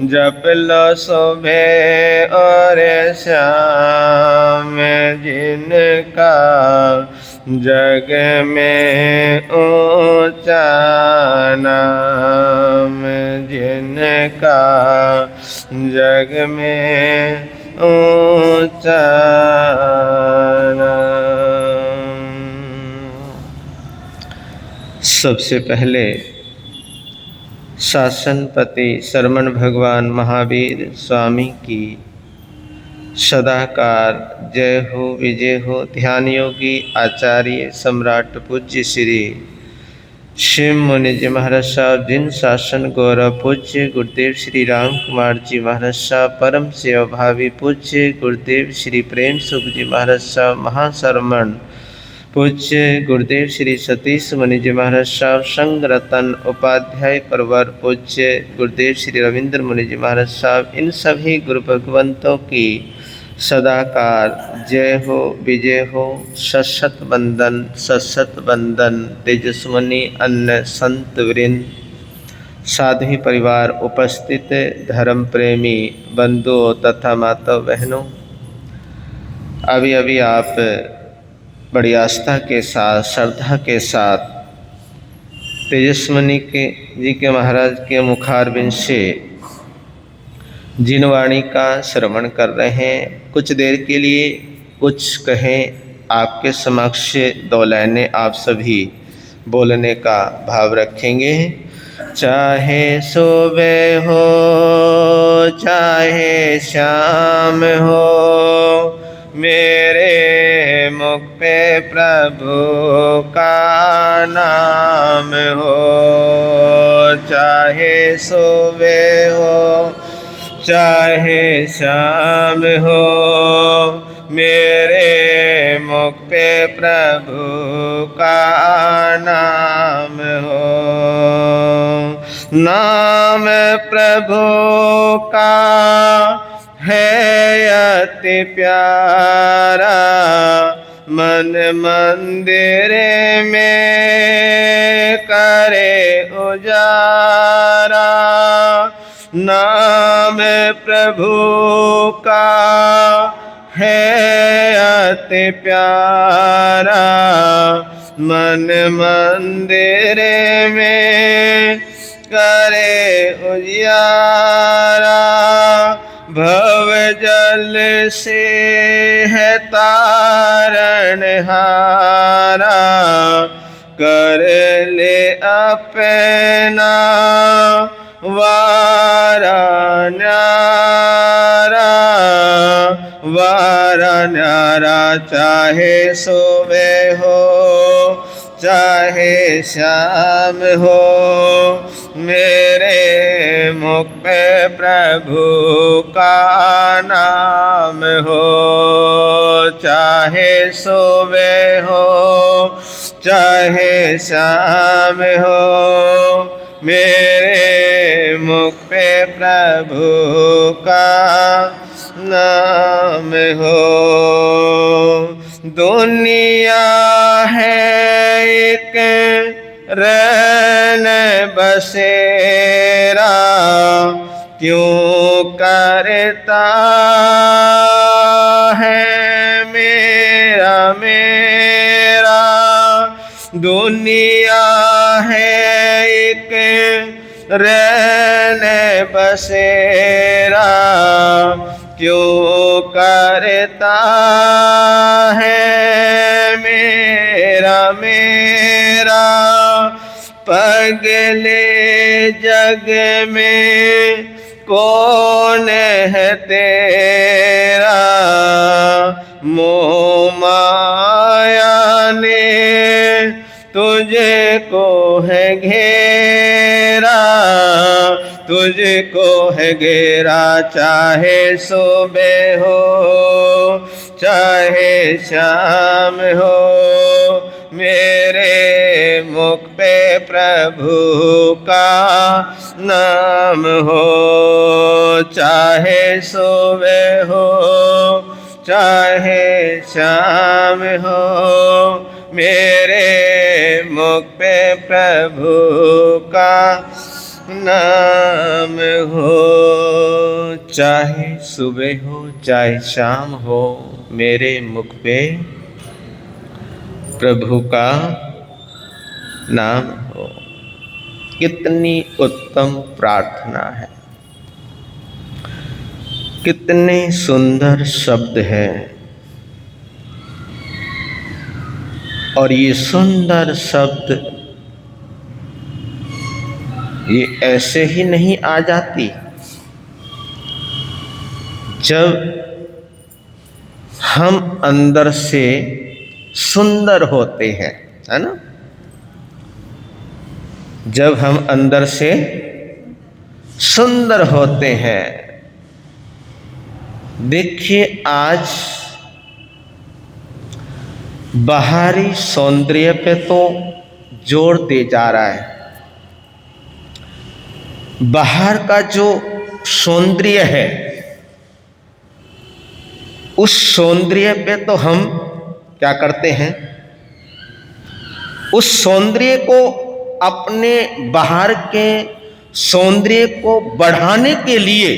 जप लो सुबह और शाम, जिनका जग में ऊंचा नाम, जिनका जग में ऊंचा नाम। सबसे पहले शासनपति शरमण भगवान महावीर स्वामी की सदाकार जय हो विजय हो। ध्यान योगी आचार्य सम्राट पूज्य श्री शिव मुनि जी महाराज साहब, जिन शासन गौरव पूज्य गुरुदेव श्री राम कुमार जी महाराज साहब, परम सेवा भावी पूज्य गुरुदेव श्री प्रेम सुख जी महाराज साहब, महाशरमण पूज्य गुरुदेव श्री सतीश मुनि जी महाराज साहब, संग रतन उपाध्याय परवर पूज्य गुरुदेव श्री रविंद्र मुनि जी महाराज साहब, इन सभी गुरु भगवंतों की सदाकार जय हो विजय हो। सशत बंदन तेजस्वनी अन्य संत वृंद, साध्वी परिवार उपस्थित, धर्म प्रेमी बंधुओं तथा माता बहनों, अभी अभी आप बड़ी आस्था के साथ, श्रद्धा के साथ तेजस्विनी जी के महाराज के मुखारबिंद से जिन वाणी का श्रवण कर रहे हैं, कुछ देर के लिए कुछ कहें, आपके समक्ष 2 लाइनें आप सभी बोलने का भाव रखेंगे। चाहे सुबह हो चाहे शाम हो, मेरे मुख पे प्रभु का नाम हो। चाहे सुबह हो चाहे शाम हो, मेरे मुख पे प्रभु का नाम हो। नाम प्रभु का है अति प्यारा, मन मंदिर में करे उजारा। नाम प्रभु का है अति प्यारा, मन मंदिर में करे उजियारा। भव जल से है तारण हारा, कर ले अपना वारा न्यारा, वारा न्यारा। चाहे सुबह हो चाहे शाम हो, मेरे मुख पे प्रभु का नाम हो। चाहे सुबह हो चाहे शाम हो, मेरे मुख पे प्रभु का नाम हो। दुनिया है एक रैन बसेरा, क्यों करता है मेरा मेरा। दुनिया है एक रैन बसेरा, क्यों करता है मेरा मेरा। पगले जग में कौन है तेरा, मोह माया ने तुझको है घेरा, तुझको है घेरा। चाहे सुबह हो चाहे शाम हो, मेरे मुख पे प्रभु का नाम हो। चाहे सुबह हो चाहे शाम हो, मेरे मुख पे प्रभु का नाम हो। चाहे सुबह हो चाहे शाम हो, मेरे मुख पे प्रभु का नाम हो। कितनी उत्तम प्रार्थना है, कितने सुंदर शब्द हैं। और ये सुंदर शब्द ये ऐसे ही नहीं आ जाती, जब हम अंदर से सुंदर होते हैं, है ना। जब हम अंदर से सुंदर होते हैं। देखिए, आज बाहरी सौंदर्य पे तो जोर दे जा रहा है। बाहर का जो सौंदर्य है, उस सौंदर्य पे तो हम क्या करते हैं, उस सौंदर्य को अपने बाहर के सौंदर्य को बढ़ाने के लिए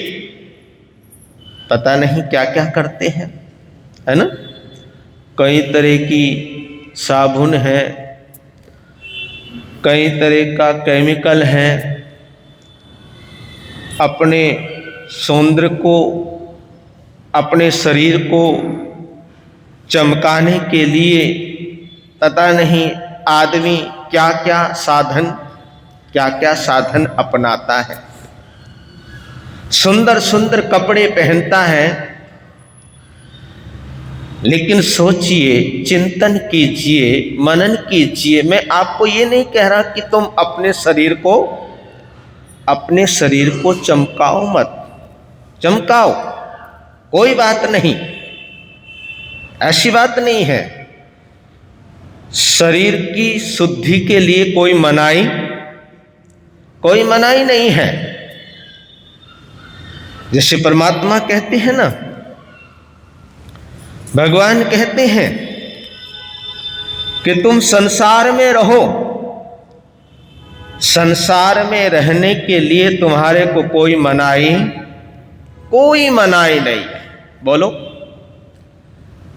पता नहीं क्या क्या करते हैं, है ना। कई तरह की साबुन है, कई तरह का केमिकल है, अपने सौंदर्य को, अपने शरीर को चमकाने के लिए पता नहीं आदमी क्या क्या साधन अपनाता है। सुंदर सुंदर कपड़े पहनता है, लेकिन सोचिए, चिंतन कीजिए, मनन कीजिए। मैं आपको ये नहीं कह रहा कि तुम अपने शरीर को चमकाओ मत, चमकाओ, कोई बात नहीं, ऐसी बात नहीं है। शरीर की शुद्धि के लिए कोई मनाही नहीं है। जैसे परमात्मा कहते हैं ना, भगवान कहते हैं कि तुम संसार में रहो, संसार में रहने के लिए तुम्हारे को कोई मनाही नहीं है। बोलो,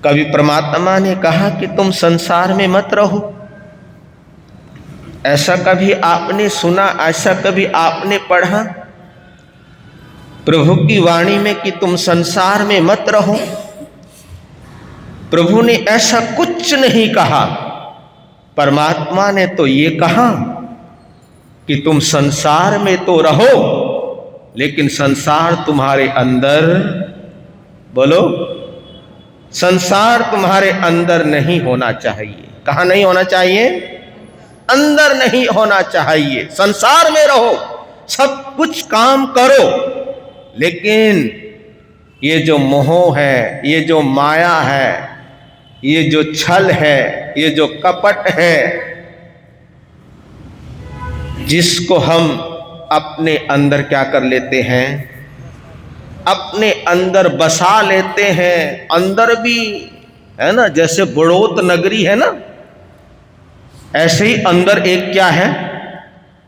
कभी परमात्मा ने कहा कि तुम संसार में मत रहो? ऐसा कभी आपने सुना, ऐसा कभी आपने पढ़ा प्रभु की वाणी में कि तुम संसार में मत रहो? प्रभु ने ऐसा कुछ नहीं कहा। परमात्मा ने तो ये कहा कि तुम संसार में तो रहो, लेकिन संसार तुम्हारे अंदर, बोलो, संसार तुम्हारे अंदर नहीं होना चाहिए। कहाँ नहीं होना चाहिए? अंदर नहीं होना चाहिए। संसार में रहो, सब कुछ काम करो, लेकिन ये जो मोह है, ये जो माया है, ये जो छल है, ये जो कपट है, जिसको हम अपने अंदर क्या कर लेते हैं, अपने अंदर बसा लेते हैं। अंदर भी है ना, जैसे बड़ौत नगरी है ना, ऐसे ही अंदर एक क्या है,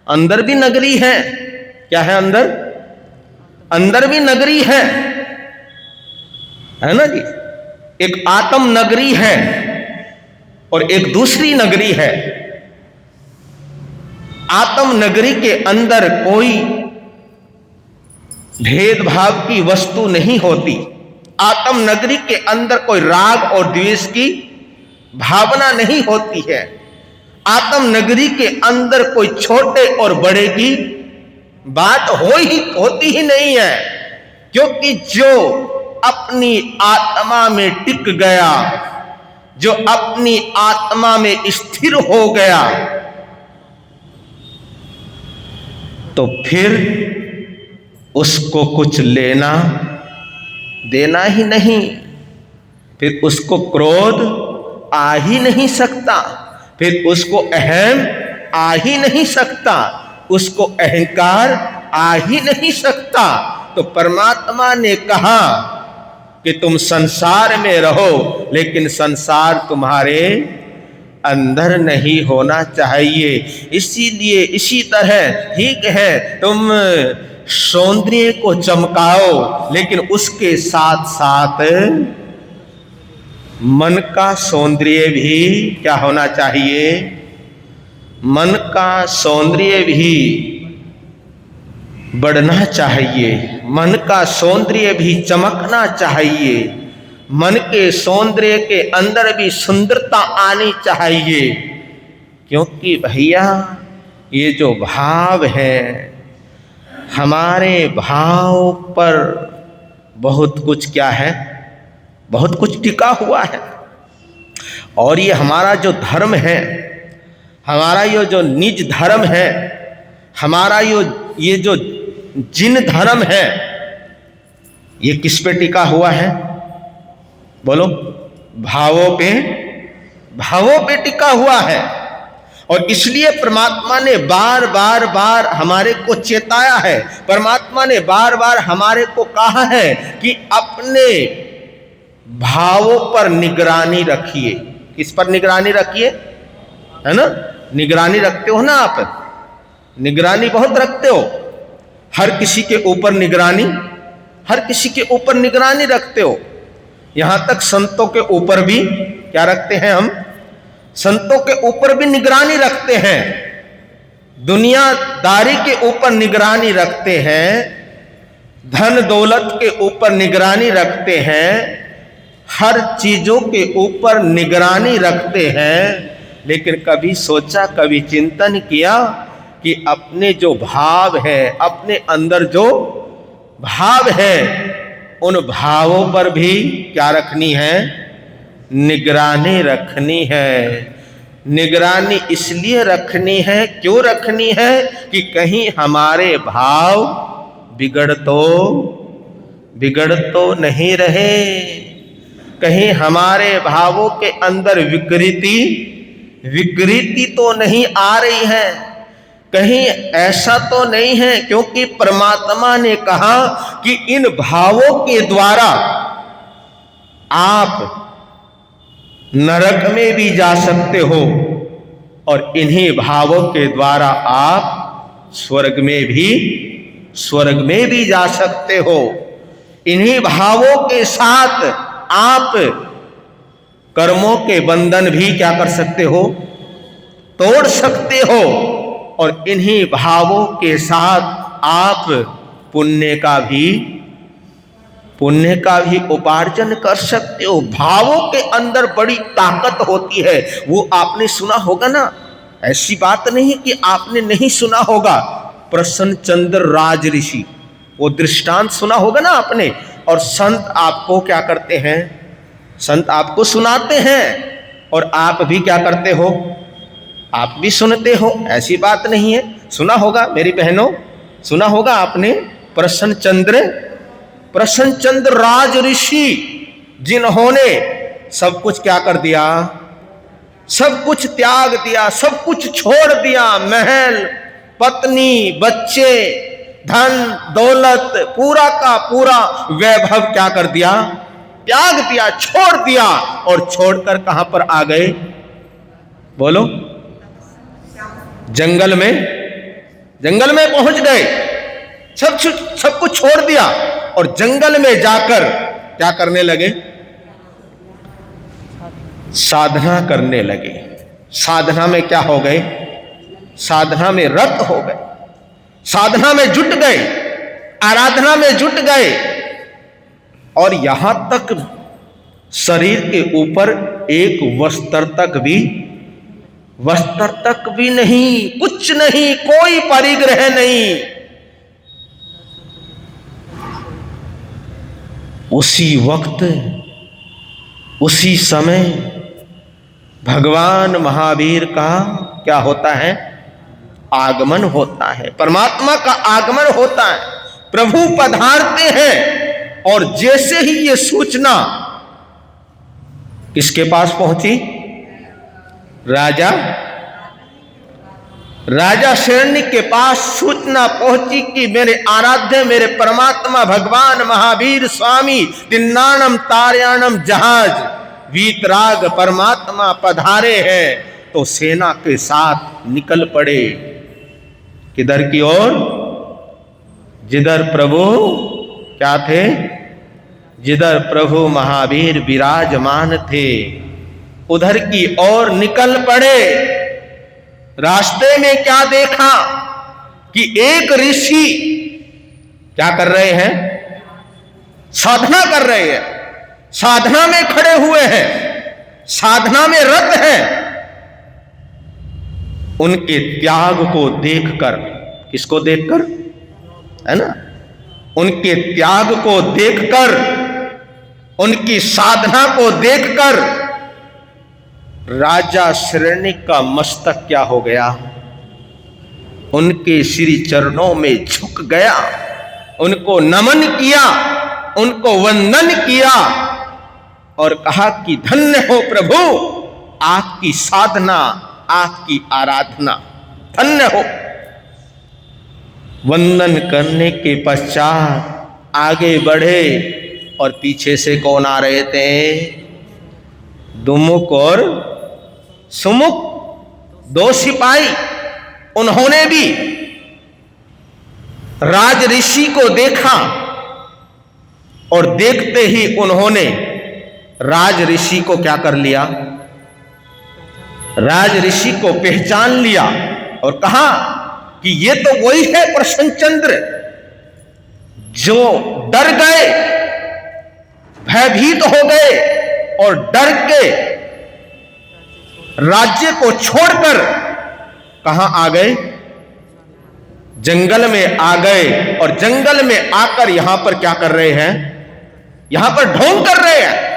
अंदर भी नगरी है। क्या है अंदर भी नगरी है ना जी। एक आत्म नगरी है और एक दूसरी नगरी है। आत्म नगरी के अंदर कोई भेदभाव की वस्तु नहीं होती। आत्म नगरी के अंदर कोई राग और द्वेष की भावना नहीं होती है। आत्म नगरी के अंदर कोई छोटे और बड़े की बात होती ही नहीं है, क्योंकि जो अपनी आत्मा में टिक गया, जो अपनी आत्मा में स्थिर हो गया, तो फिर उसको कुछ लेना देना ही नहीं। फिर उसको क्रोध आ ही नहीं सकता, फिर उसको अहम आ ही नहीं सकता, उसको अहंकार आ ही नहीं सकता। तो परमात्मा ने कहा कि तुम संसार में रहो, लेकिन संसार तुम्हारे अंदर नहीं होना चाहिए। इसीलिए इसी तरह ठीक है, तुम सौंदर्य को चमकाओ, लेकिन उसके साथ साथ मन का सौंदर्य भी क्या होना चाहिए? मन का सौंदर्य भी बढ़ना चाहिए, मन का सौंदर्य भी चमकना चाहिए, मन के सौंदर्य के अंदर भी सुंदरता आनी चाहिए। क्योंकि भैया ये जो भाव है, हमारे भाव पर बहुत कुछ क्या है, बहुत कुछ टिका हुआ है। और ये हमारा जो धर्म है, हमारा ये जो निज धर्म है, हमारा ये जो जिन धर्म है, ये किस पे टिका हुआ है? बोलो, भावों पे टिका हुआ है। और इसलिए परमात्मा ने बार बार हमारे को चेताया है, परमात्मा ने बार बार हमारे को कहा है कि अपने भावों पर निगरानी रखिए। किस पर निगरानी रखिए? है ना, निगरानी रखते हो ना आप, निगरानी बहुत रखते हो। हर किसी के ऊपर निगरानी, हर किसी के ऊपर निगरानी रखते हो। यहां तक संतों के ऊपर भी क्या रखते हैं हम? संतों के ऊपर भी निगरानी रखते हैं, दुनियादारी के ऊपर निगरानी रखते हैं, धन दौलत के ऊपर निगरानी रखते हैं, हर चीजों के ऊपर निगरानी रखते हैं। लेकिन कभी सोचा, कभी चिंतन किया कि अपने जो भाव है, अपने अंदर जो भाव है, उन भावों पर भी क्या रखनी है? निगरानी रखनी है। निगरानी इसलिए रखनी है, क्यों रखनी है? कि कहीं हमारे भाव बिगड़ तो नहीं रहे, कहीं हमारे भावों के अंदर विकृति तो नहीं आ रही है, कहीं ऐसा तो नहीं है। क्योंकि परमात्मा ने कहा कि इन भावों के द्वारा आप नरक में भी जा सकते हो और इन्हीं भावों के द्वारा आप स्वर्ग में भी जा सकते हो। इन्हीं भावों के साथ आप कर्मों के बंधन भी क्या कर सकते हो? तोड़ सकते हो। और इन्हीं भावों के साथ आप पुण्य का भी उपार्जन कर सकते हो। भावों के अंदर बड़ी ताकत होती है। वो आपने सुना होगा ना, ऐसी बात नहीं कि आपने नहीं सुना होगा। प्रसन्न चंद्र राज ऋषि, वो दृष्टांत सुना होगा ना आपने। और संत आपको क्या करते हैं? संत आपको सुनाते हैं और आप भी क्या करते हो? आप भी सुनते हो। ऐसी बात नहीं है, सुना होगा मेरी बहनों, सुना होगा आपने। प्रसन्न चंद्र राज ऋषि, जिन्होंने सब कुछ क्या कर दिया? सब कुछ त्याग दिया, सब कुछ छोड़ दिया। महल, पत्नी, बच्चे, धन दौलत, पूरा का पूरा वैभव क्या कर दिया? त्याग दिया, छोड़ दिया। और छोड़कर कहां पर आ गए? बोलो। जंगल में पहुंच गए। सब कुछ छोड़ दिया और जंगल में जाकर क्या करने लगे? साधना करने लगे। साधना में क्या हो गए? साधना में रत हो गए, साधना में जुट गए, आराधना में जुट गए। और यहां तक शरीर के ऊपर एक वस्त्र तक भी नहीं, कुछ नहीं, कोई परिग्रह नहीं। उसी वक्त, उसी समय भगवान महावीर का क्या होता है? आगमन होता है। परमात्मा का आगमन होता है। प्रभु पधारते हैं। और जैसे ही ये सूचना किसके पास पहुंची? राजा शरण्य के पास सूचना पहुंची कि मेरे आराध्य, मेरे परमात्मा भगवान महावीर स्वामी तिन्नाणम तार्याणम जहाज वीतराग परमात्मा पधारे हैं। तो सेना के साथ निकल पड़े। किधर की ओर? जिधर प्रभु क्या थे? जिधर प्रभु महावीर विराजमान थे, उधर की ओर निकल पड़े। रास्ते में क्या देखा कि एक ऋषि क्या कर रहे हैं? साधना कर रहे हैं, साधना में खड़े हुए हैं, साधना में रत हैं। उनके त्याग को देखकर, किसको देखकर? है ना, उनके त्याग को देखकर, उनकी साधना को देखकर राजा शरण्य का मस्तक क्या हो गया? उनके श्री चरणों में झुक गया, उनको नमन किया, उनको वंदन किया और कहा कि धन्य हो प्रभु, आपकी साधना, आपकी आराधना, धन्य हो। वंदन करने के पश्चात आगे बढ़े और पीछे से कौन आ रहे थे? दुमुख और सुमुख, दो सिपाही। उन्होंने भी राज ऋषि को देखा और देखते ही उन्होंने राज ऋषि को क्या कर लिया, राज ऋषि को पहचान लिया और कहा कि ये तो वही है प्रसन्नचंद्र जो डर गए, भयभीत हो गए और डर के राज्य को छोड़कर कहां आ गए, जंगल में आ गए। और जंगल में आकर यहां पर क्या कर रहे हैं, यहां पर ढोंग कर रहे हैं।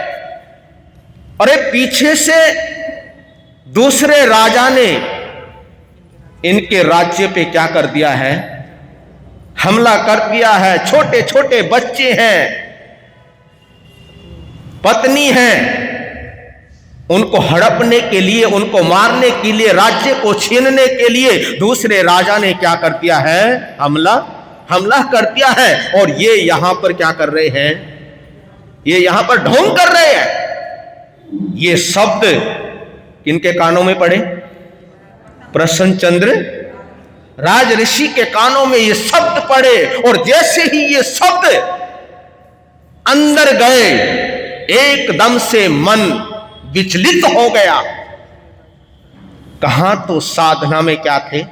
अरे पीछे से दूसरे राजा ने इनके राज्य पे क्या कर दिया है, हमला कर दिया है। छोटे छोटे बच्चे हैं, पत्नी हैं, उनको हड़पने के लिए, उनको मारने के लिए, राज्य को छीनने के लिए दूसरे राजा ने क्या कर दिया है, हमला कर दिया है। और ये यहां पर क्या कर रहे हैं, ये यहां पर ढोंग कर रहे हैं। ये शब्द किनके कानों में पड़े, प्रसन्नचंद्र राज ऋषि के कानों में ये शब्द पड़े। और जैसे ही ये शब्द अंदर गए, एकदम से मन विचलित हो गया। कहां तो साधना में क्या थे,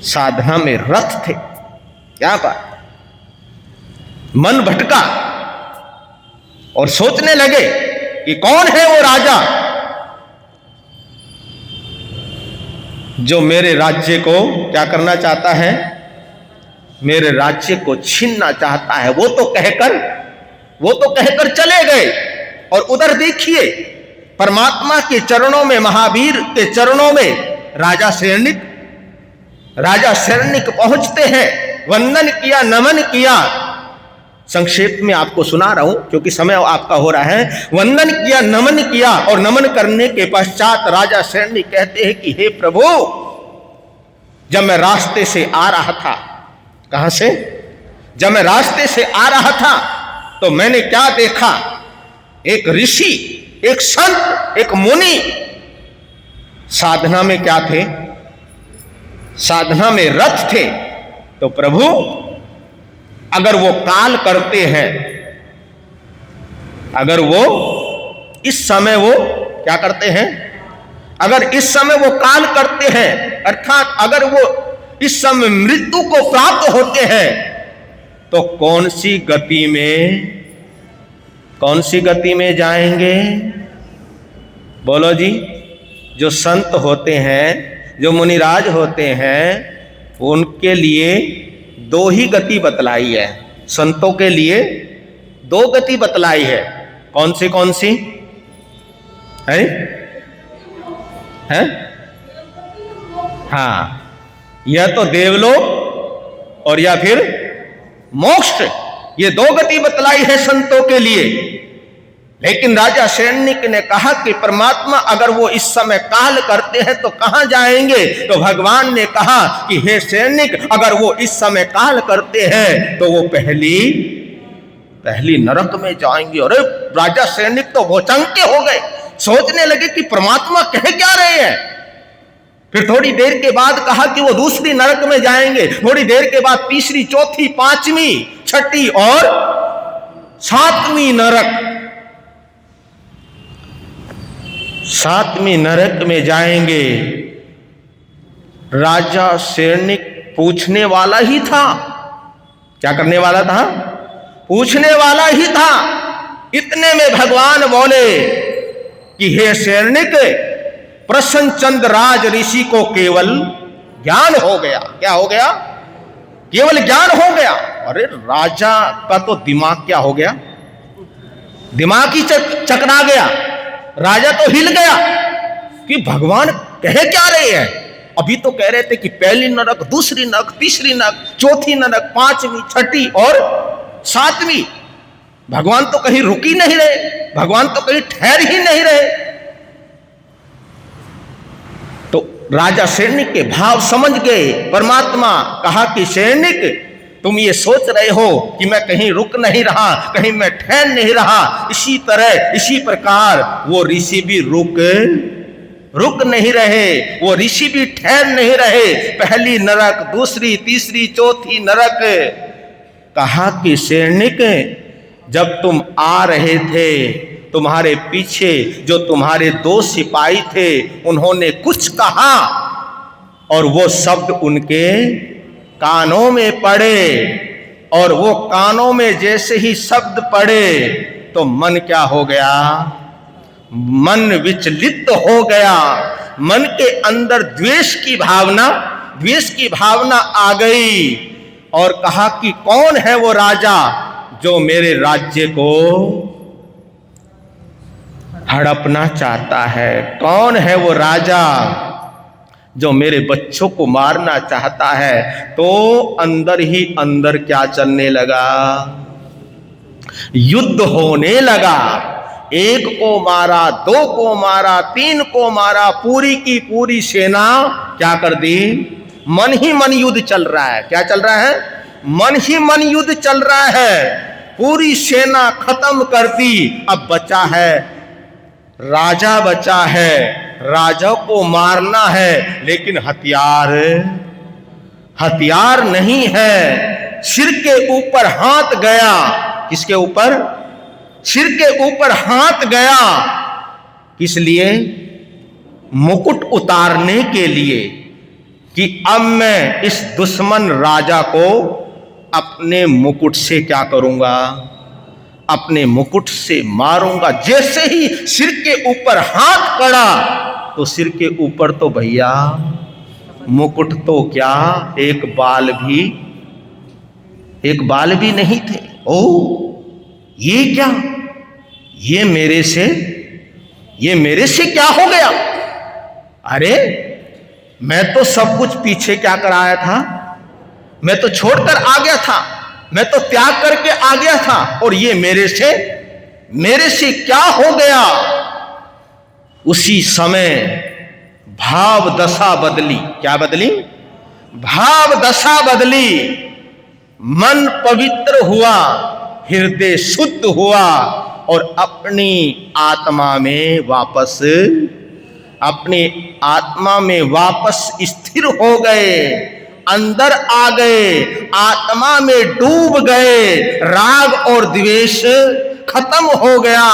साधना में रत थे। क्या बात, मन भटका और सोचने लगे कि कौन है वो राजा जो मेरे राज्य को क्या करना चाहता है, मेरे राज्य को छीनना चाहता है। वो तो कहकर चले गए। और उधर देखिए परमात्मा के चरणों में, महावीर के चरणों में राजा शरण्यक पहुंचते हैं, वंदन किया, नमन किया। संक्षेप में आपको सुना रहा हूं क्योंकि समय आपका हो रहा है। वंदन किया, नमन किया और नमन करने के पश्चात राजा शरण्य कहते हैं कि हे प्रभु, जब मैं रास्ते से आ रहा था, कहां से, जब मैं रास्ते से आ रहा था तो मैंने क्या देखा, एक ऋषि, एक संत, एक मुनि साधना में क्या थे, साधना में रत थे। तो प्रभु अगर वो काल करते हैं, अगर वो इस समय वो क्या करते हैं, अगर इस समय वो काल करते हैं, अर्थात अगर वो इस समय मृत्यु को प्राप्त होते हैं, तो कौन सी गति में जाएंगे, बोलो जी। जो संत होते हैं, जो मुनिराज होते हैं, उनके लिए दो ही गति बतलाई है। संतों के लिए दो गति बतलाई है। कौन सी है? हाँ, यह तो देवलोक और या फिर मोक्ष, ये दो गति बतलाई है संतों के लिए। लेकिन राजा शरण्यक ने कहा कि परमात्मा अगर वो इस समय काल करते हैं तो कहां जाएंगे। तो भगवान ने कहा कि हे शरण्यक, अगर वो इस समय काल करते हैं तो वो पहली नरक में जाएंगे। अरे राजा शरण्यक तो भौचंके हो गए, सोचने लगे कि परमात्मा कह क्या रहे हैं। फिर थोड़ी देर के बाद कहा कि वो दूसरी नरक में जाएंगे। थोड़ी देर के बाद तीसरी, चौथी, पांचवी, छठी और सातवीं नरक, सातवीं नरक में जाएंगे। राजा शरण्यक पूछने वाला ही था, क्या करने वाला था, पूछने वाला ही था। इतने में भगवान बोले कि हे शरण्यक, प्रसन्नचंद्र राज ऋषि को केवल ज्ञान हो गया। क्या हो गया, केवल ज्ञान हो गया। अरे राजा का तो दिमाग क्या हो गया, दिमाग ही चकरा गया। राजा तो हिल गया कि भगवान कह क्या रहे हैं। अभी तो कह रहे थे कि पहली नरक, दूसरी नरक, तीसरी नरक, चौथी नरक, पांचवी, छठी और सातवीं। भगवान तो कहीं रुक ही नहीं रहे, भगवान तो कहीं ठहर ही नहीं रहे। तो राजा शरण्यक के भाव समझ गए। परमात्मा कहा कि शरण्यक, तुम ये सोच रहे हो कि मैं कहीं रुक नहीं रहा, कहीं मैं ठहर नहीं रहा। इसी तरह, इसी प्रकार वो ऋषि भी रुक रुक नहीं रहे, वो ऋषि भी ठहर नहीं रहे। पहली नरक, दूसरी, तीसरी, चौथी नरक। कहा कि सैनिक, जब तुम आ रहे थे, तुम्हारे पीछे जो तुम्हारे 2 सिपाही थे, उन्होंने कुछ कहा और वो शब्द उनके कानों में पड़े, और वो कानों में जैसे ही शब्द पड़े तो मन क्या हो गया? मन विचलित हो गया। मन के अंदर द्वेष की भावना आ गई और कहा कि कौन है वो राजा जो मेरे राज्य को हड़पना चाहता है? कौन है वो राजा जो मेरे बच्चों को मारना चाहता है? तो अंदर ही अंदर क्या चलने लगा? युद्ध होने लगा। 1 को मारा, 2 को मारा, 3 को मारा, पूरी की पूरी सेना क्या कर दी? मन ही मन युद्ध चल रहा है। क्या चल रहा है? मन ही मन युद्ध चल रहा है। पूरी सेना खत्म कर दी। अब बचा है राजा, बचा है, राजा को मारना है, लेकिन हथियार नहीं है। सिर के ऊपर हाथ गया। किसके ऊपर? सिर के ऊपर हाथ गया। किस लिए? मुकुट उतारने के लिए, कि अब मैं इस दुश्मन राजा को अपने मुकुट से क्या करूंगा? अपने मुकुट से मारूंगा। जैसे ही सिर के ऊपर हाथ पड़ा तो सिर के ऊपर तो भैया मुकुट तो क्या, एक बाल भी नहीं थे। ओ ये क्या? ये मेरे से क्या हो गया? अरे मैं तो सब कुछ पीछे क्या कर आया था? मैं तो छोड़कर आ गया था, मैं तो त्याग करके आ गया था, और ये मेरे से क्या हो गया? उसी समय भाव दशा बदली। क्या बदली? भाव दशा बदली। मन पवित्र हुआ, हृदय शुद्ध हुआ, और अपनी आत्मा में वापस स्थिर हो गए, अंदर आ गए, आत्मा में डूब गए। राग और द्वेष खत्म हो गया,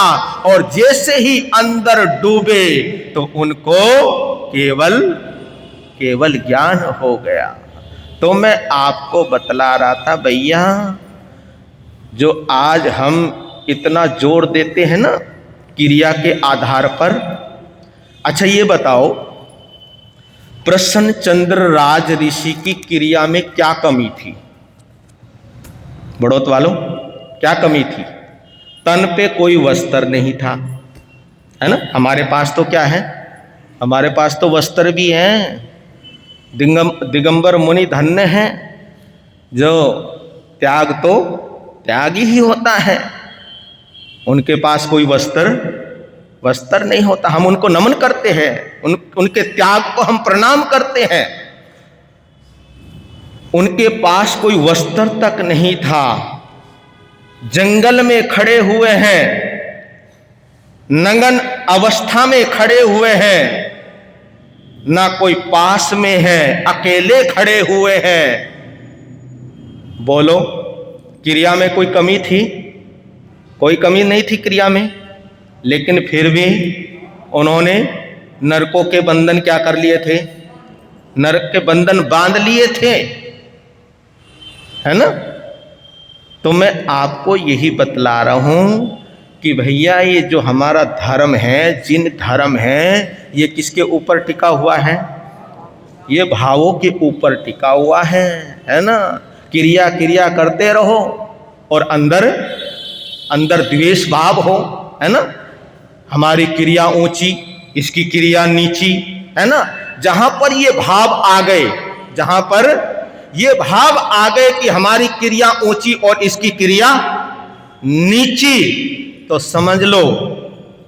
और जैसे ही अंदर डूबे तो उनको केवल ज्ञान हो गया। तो मैं आपको बतला रहा था भैया, जो आज हम इतना जोर देते हैं ना क्रिया के आधार पर। अच्छा ये बताओ, प्रसन्न चंद्र राज ऋषि की क्रिया में क्या कमी थी? बड़ौत वालों, क्या कमी थी? तन पे कोई वस्त्र नहीं था, है ना? हमारे पास तो क्या है? हमारे पास तो वस्त्र भी हैं। दिगंबर मुनि धन्य हैं, जो त्याग तो त्याग ही होता है। उनके पास कोई वस्त्र नहीं होता। हम उनको नमन करते हैं, उनके त्याग को हम प्रणाम करते हैं। उनके पास कोई वस्त्र तक नहीं था। जंगल में खड़े हुए हैं, नंगन अवस्था में खड़े हुए हैं, ना कोई पास में है, अकेले खड़े हुए हैं। बोलो, क्रिया में कोई कमी थी? कोई कमी नहीं थी क्रिया में, लेकिन फिर भी उन्होंने नरकों के बंधन क्या कर लिए थे? नरक के बंधन बांध लिए थे, है ना? तो मैं आपको यही बतला रहा हूं कि भैया ये जो हमारा धर्म है, जिन धर्म है, ये किसके ऊपर टिका हुआ है? ये भावों के ऊपर टिका हुआ है ना? क्रिया करते रहो और अंदर द्वेष भाव हो, है ना? हमारी क्रिया ऊंची, इसकी क्रिया नीची, है ना? जहां पर ये भाव आ गए कि हमारी क्रिया ऊंची और इसकी क्रिया नीची, तो समझ लो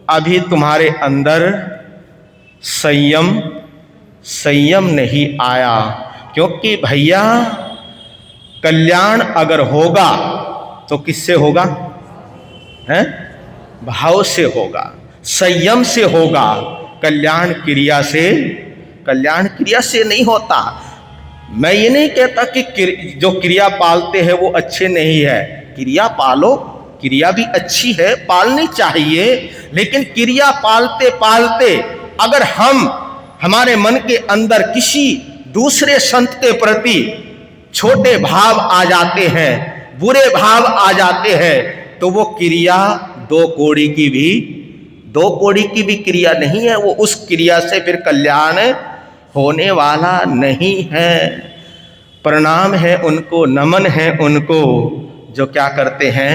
अभी तुम्हारे अंदर संयम नहीं आया। क्योंकि भैया कल्याण अगर होगा तो किससे होगा? हैं? भाव से होगा, संयम से होगा। कल्याण क्रिया से नहीं होता। मैं ये नहीं कहता कि जो क्रिया पालते हैं वो अच्छे नहीं है, क्रिया पालो, क्रिया भी अच्छी है, पालनी चाहिए। लेकिन क्रिया पालते पालते अगर हमारे मन के अंदर किसी दूसरे संत के प्रति छोटे भाव आ जाते हैं, बुरे भाव आ जाते हैं, तो वो क्रिया दो कौड़ी की भी क्रिया नहीं है। वो उस क्रिया से फिर कल्याण होने वाला नहीं है। प्रणाम है उनको, नमन है उनको जो क्या करते हैं,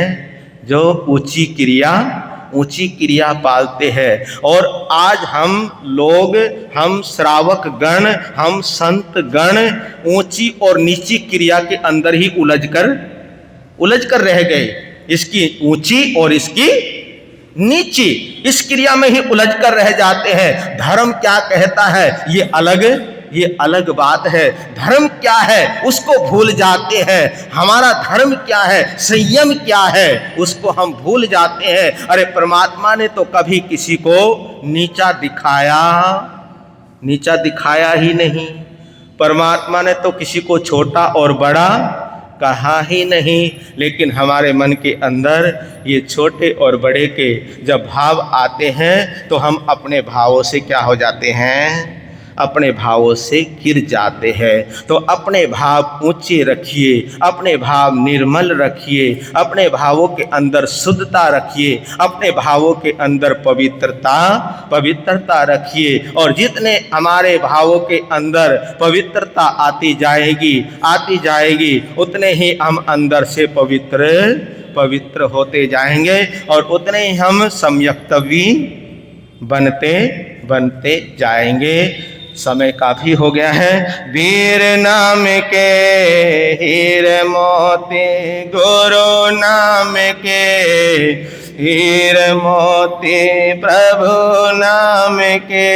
जो ऊंची क्रिया पालते हैं। और आज हम लोग, हम श्रावक गण, हम संत गण ऊंची और नीची क्रिया के अंदर ही उलझ कर रह गए। इसकी ऊंची और इसकी नीची, इस क्रिया में ही उलझ कर रह जाते हैं। धर्म क्या कहता है ये अलग बात है। धर्म क्या है उसको भूल जाते हैं। हमारा धर्म क्या है, संयम क्या है, उसको हम भूल जाते हैं। अरे परमात्मा ने तो कभी किसी को नीचा दिखाया ही नहीं। परमात्मा ने तो किसी को छोटा और बड़ा कहा ही नहीं। लेकिन हमारे मन के अंदर ये छोटे और बड़े के जब भाव आते हैं तो हम अपने भावों से क्या हो जाते हैं, अपने भावों से गिर जाते हैं। तो अपने भाव ऊंचे रखिए, अपने भाव निर्मल रखिए, अपने भावों के अंदर शुद्धता रखिए, अपने भावों के अंदर पवित्रता रखिए। और जितने हमारे भावों के अंदर पवित्रता आती जाएगी उतने ही हम अंदर से पवित्र होते जाएंगे और उतने ही हम सम्यक्तवी बनते जाएंगे। समय काफी हो गया है। वीर नाम के हीरे मोती, गुरु नाम के हीरे मोती, प्रभु नाम के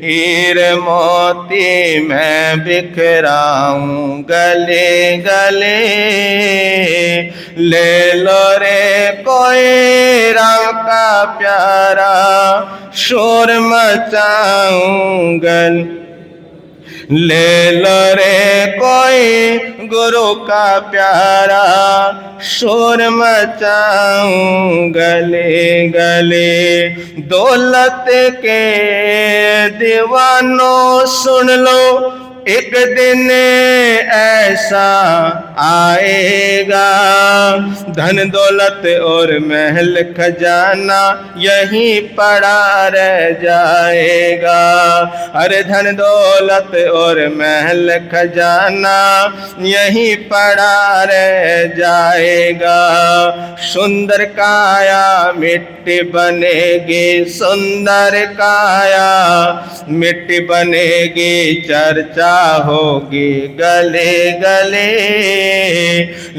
हीरे मोती मैं बिखराऊं गले गले। ले लो रे कोई राम का प्यारा, शोर मचाऊं गल। ले लो रे कोई गुरु का प्यारा, शोर मचाऊं गले गले। दौलत के दीवानों सुन लो, एक दिन ऐसा आएगा, धन दौलत और महल खजाना यहीं पड़ा रह जाएगा। अरे धन दौलत और महल खजाना यहीं पड़ा रह जाएगा। सुंदर काया मिट्टी बनेगी, सुंदर काया मिट्टी बनेगी, चर्चा होगी गले गले।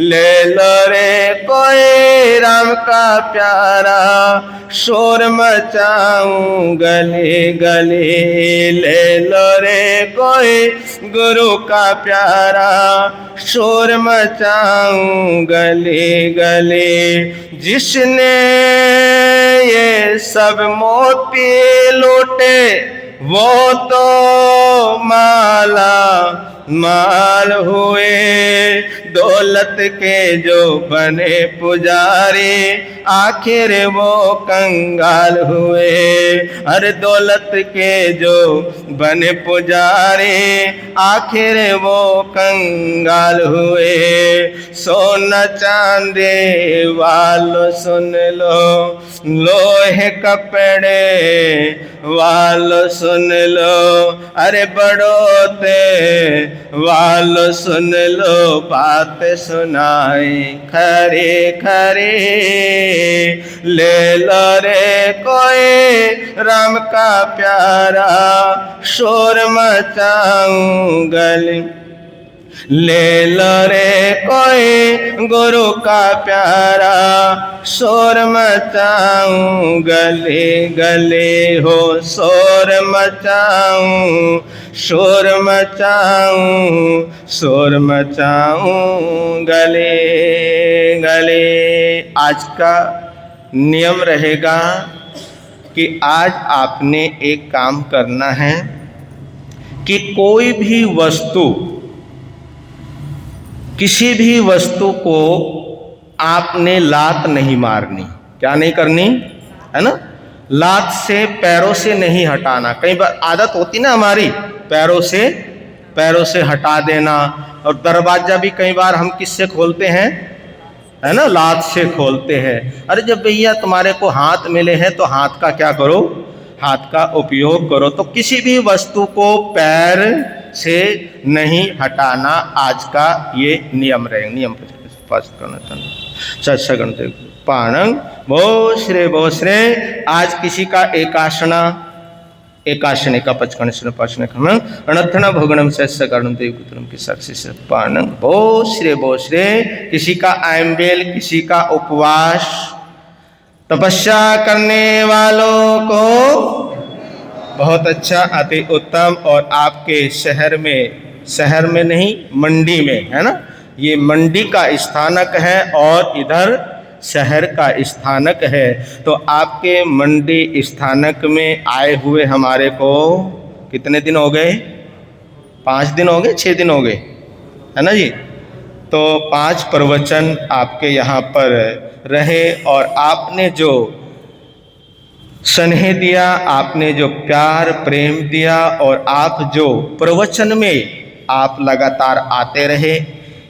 ले लो रे कोई राम का प्यारा, शोर मचाऊं गले गले। ले लो रे कोई गुरु का प्यारा, शोर मचाऊं गले गले। जिसने ये सब मोती लूटे वो तो माला माल हुए। दौलत के जो बने पुजारी आखिर वो कंगाल हुए। अरे दौलत के जो बने पुजारी आखिर वो कंगाल हुए। सोना चांदी वालों सुन लो, लोहे कपड़े वालों सुन लो, अरे बड़ोते वालों सुन लो, बात सुनाई खरे खरे। ले लो रे कोई राम का प्यारा, शोर मचाऊं गली। ले लो रे कोई गुरु का प्यारा, शोर मचाऊं गले गले हो। शोर मचाऊं, शोर मचाऊं, शोर मचाऊं गले गले। आज का नियम रहेगा कि आज आपने एक काम करना है कि कोई भी वस्तु, किसी भी वस्तु को आपने लात नहीं मारनी। क्या नहीं करनी है ना? लात से, पैरों से नहीं हटाना। कई बार आदत होती ना हमारी पैरों से हटा देना। और दरवाजा भी कई बार हम किससे खोलते हैं, है ना? लात से खोलते हैं। अरे जब भैया तुम्हारे को हाथ मिले हैं तो हाथ का क्या करो, हाथ का उपयोग करो। तो किसी भी वस्तु को पैर से नहीं हटाना आज का ये नियम रहेगा। नियम पाणंग बोश्रे। आज किसी का एकाशने का पचकण पाचन अनर्थना भोगनम से कर्णम देवकुतरम की साक्षी से पाणंग बोश्रे। किसी का आयम्बेल, किसी का उपवास, तपस्या करने वालों को बहुत अच्छा, अति उत्तम। और आपके शहर में नहीं, मंडी में, है ना? ये मंडी का स्थानक है और इधर शहर का स्थानक है। तो आपके मंडी स्थानक में आए हुए हमारे को कितने दिन हो गए? 5 दिन हो गए, 6 दिन हो गए, है ना जी? तो 5 प्रवचन आपके यहाँ पर रहे और आपने जो स्नेह दिया, आपने जो प्यार प्रेम दिया और आप जो प्रवचन में आप लगातार आते रहे,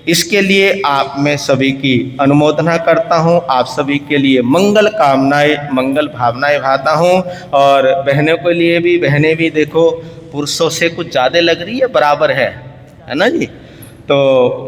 इसके लिए आप मैं सभी की अनुमोदना करता हूं। आप सभी के लिए मंगल कामनाएं, मंगल भावनाएं भाता हूं। और बहनों के लिए भी, बहनें भी देखो पुरुषों से कुछ ज़्यादा लग रही है, बराबर है ना जी? तो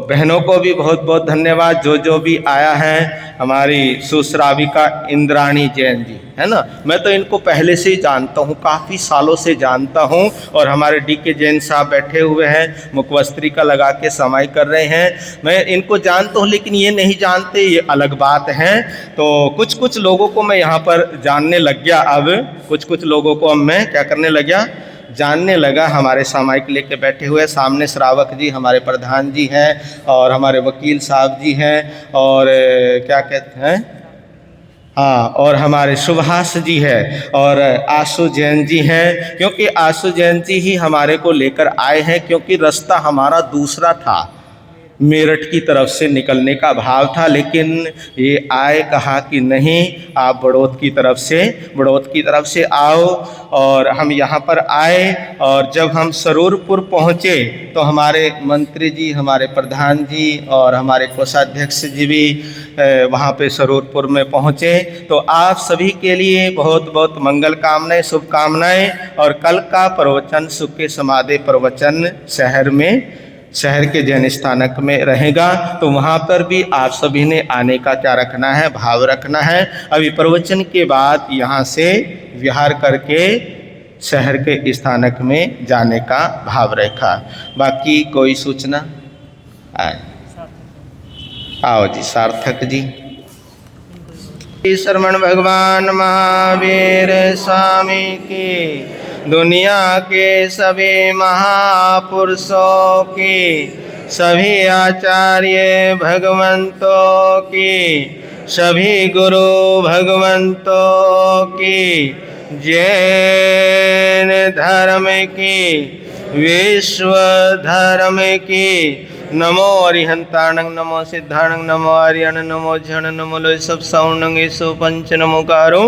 बहनों को भी बहुत बहुत धन्यवाद। जो भी आया है, हमारी सुश्राविका इंद्राणी जैन जी, है ना? मैं तो इनको पहले से ही जानता हूँ, काफ़ी सालों से जानता हूँ। और हमारे DK जैन साहब बैठे हुए हैं, मुखवस्त्रिका लगा के समाई कर रहे हैं। मैं इनको जानता हूँ, लेकिन ये नहीं जानते, ये अलग बात है। तो कुछ लोगों को मैं यहाँ पर जानने लग गया। अब कुछ लोगों को अब मैं क्या करने लग गया, जानने लगा। हमारे सामायिक लेके बैठे हुए सामने श्रावक जी, हमारे प्रधान जी हैं और हमारे वकील साहब जी हैं और क्या कहते हैं, हाँ, और हमारे सुभाष जी हैं और आशु जैन जी हैं। क्योंकि आशु जैन जी ही हमारे को लेकर आए हैं, क्योंकि रास्ता हमारा दूसरा था, मेरठ की तरफ से निकलने का भाव था। लेकिन ये आए, कहा कि नहीं, आप बड़ौत की तरफ से आओ। और हम यहाँ पर आए और जब हम सरूरपुर पहुँचे तो हमारे मंत्री जी, हमारे प्रधान जी और हमारे कोषाध्यक्ष जी भी वहाँ पे सरूरपुर में पहुँचे। तो आप सभी के लिए बहुत बहुत मंगल कामनाएं, शुभकामनाएं। और कल का प्रवचन, सुख के समाधि प्रवचन शहर के जैन स्थानक में रहेगा। तो वहाँ पर भी आप सभी ने आने का क्या रखना है, भाव रखना है। अभी प्रवचन के बाद यहाँ से विहार करके शहर के स्थानक में जाने का भाव रखा। बाकी कोई सूचना आओ जी, सार्थक जी। शरवण भगवान महावीर स्वामी की, दुनिया के सभी महापुरुषों की, सभी आचार्य भगवंतों की, सभी गुरु भगवंतों की, जैन धर्म की, विश्व धर्म की। नमो अरिहंताणं, नमो सिद्धाणं, नमो आर्यण, नमो झण, नमो लोय सब सौणं येसो पंच नमोकारो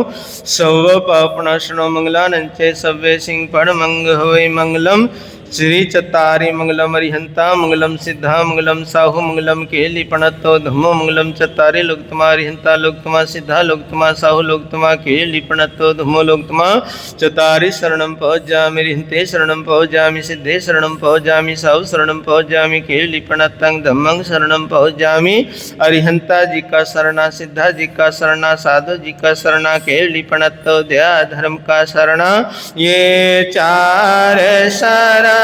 सव पापनाशनो मंगलानंचे सव्वे सिंह पड़ मंग होय मंगलम श्री चतारी मंगलम अरिहंता मंगलम सिद्धा मंगलम साहु मंगलम केली पणतो धमो मंगलम चतारी लोकतमा अरिहंता लोकतमा सिद्धा लोकतमा साहु लोकतमा केली पणतो धमो लोकतमा चतारी शरणम पहुँचामि अरिहंते शरणम पहुँचामि सिद्धे शरणम पहुँचामि साहु शरणम पहुँचामि केली पणतं धम्मं शरणम पहुँचामि। अरिहंता जी का शरणा, सिद्धा जी का शरणा, साधु जी का शरणा, केली पणतो दया धर्म का शरणा। ये चार शरण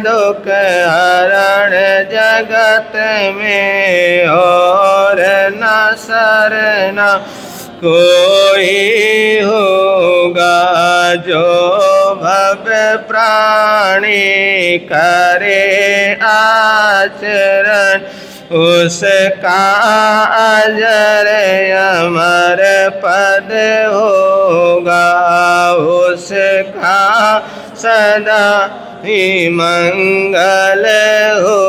दुख हरण जगत में और न शरणा कोई होगा। जो भव प्राणी करे आचरण उसका अजर अमर पद होगा। उसका सदा ही मंगल हो।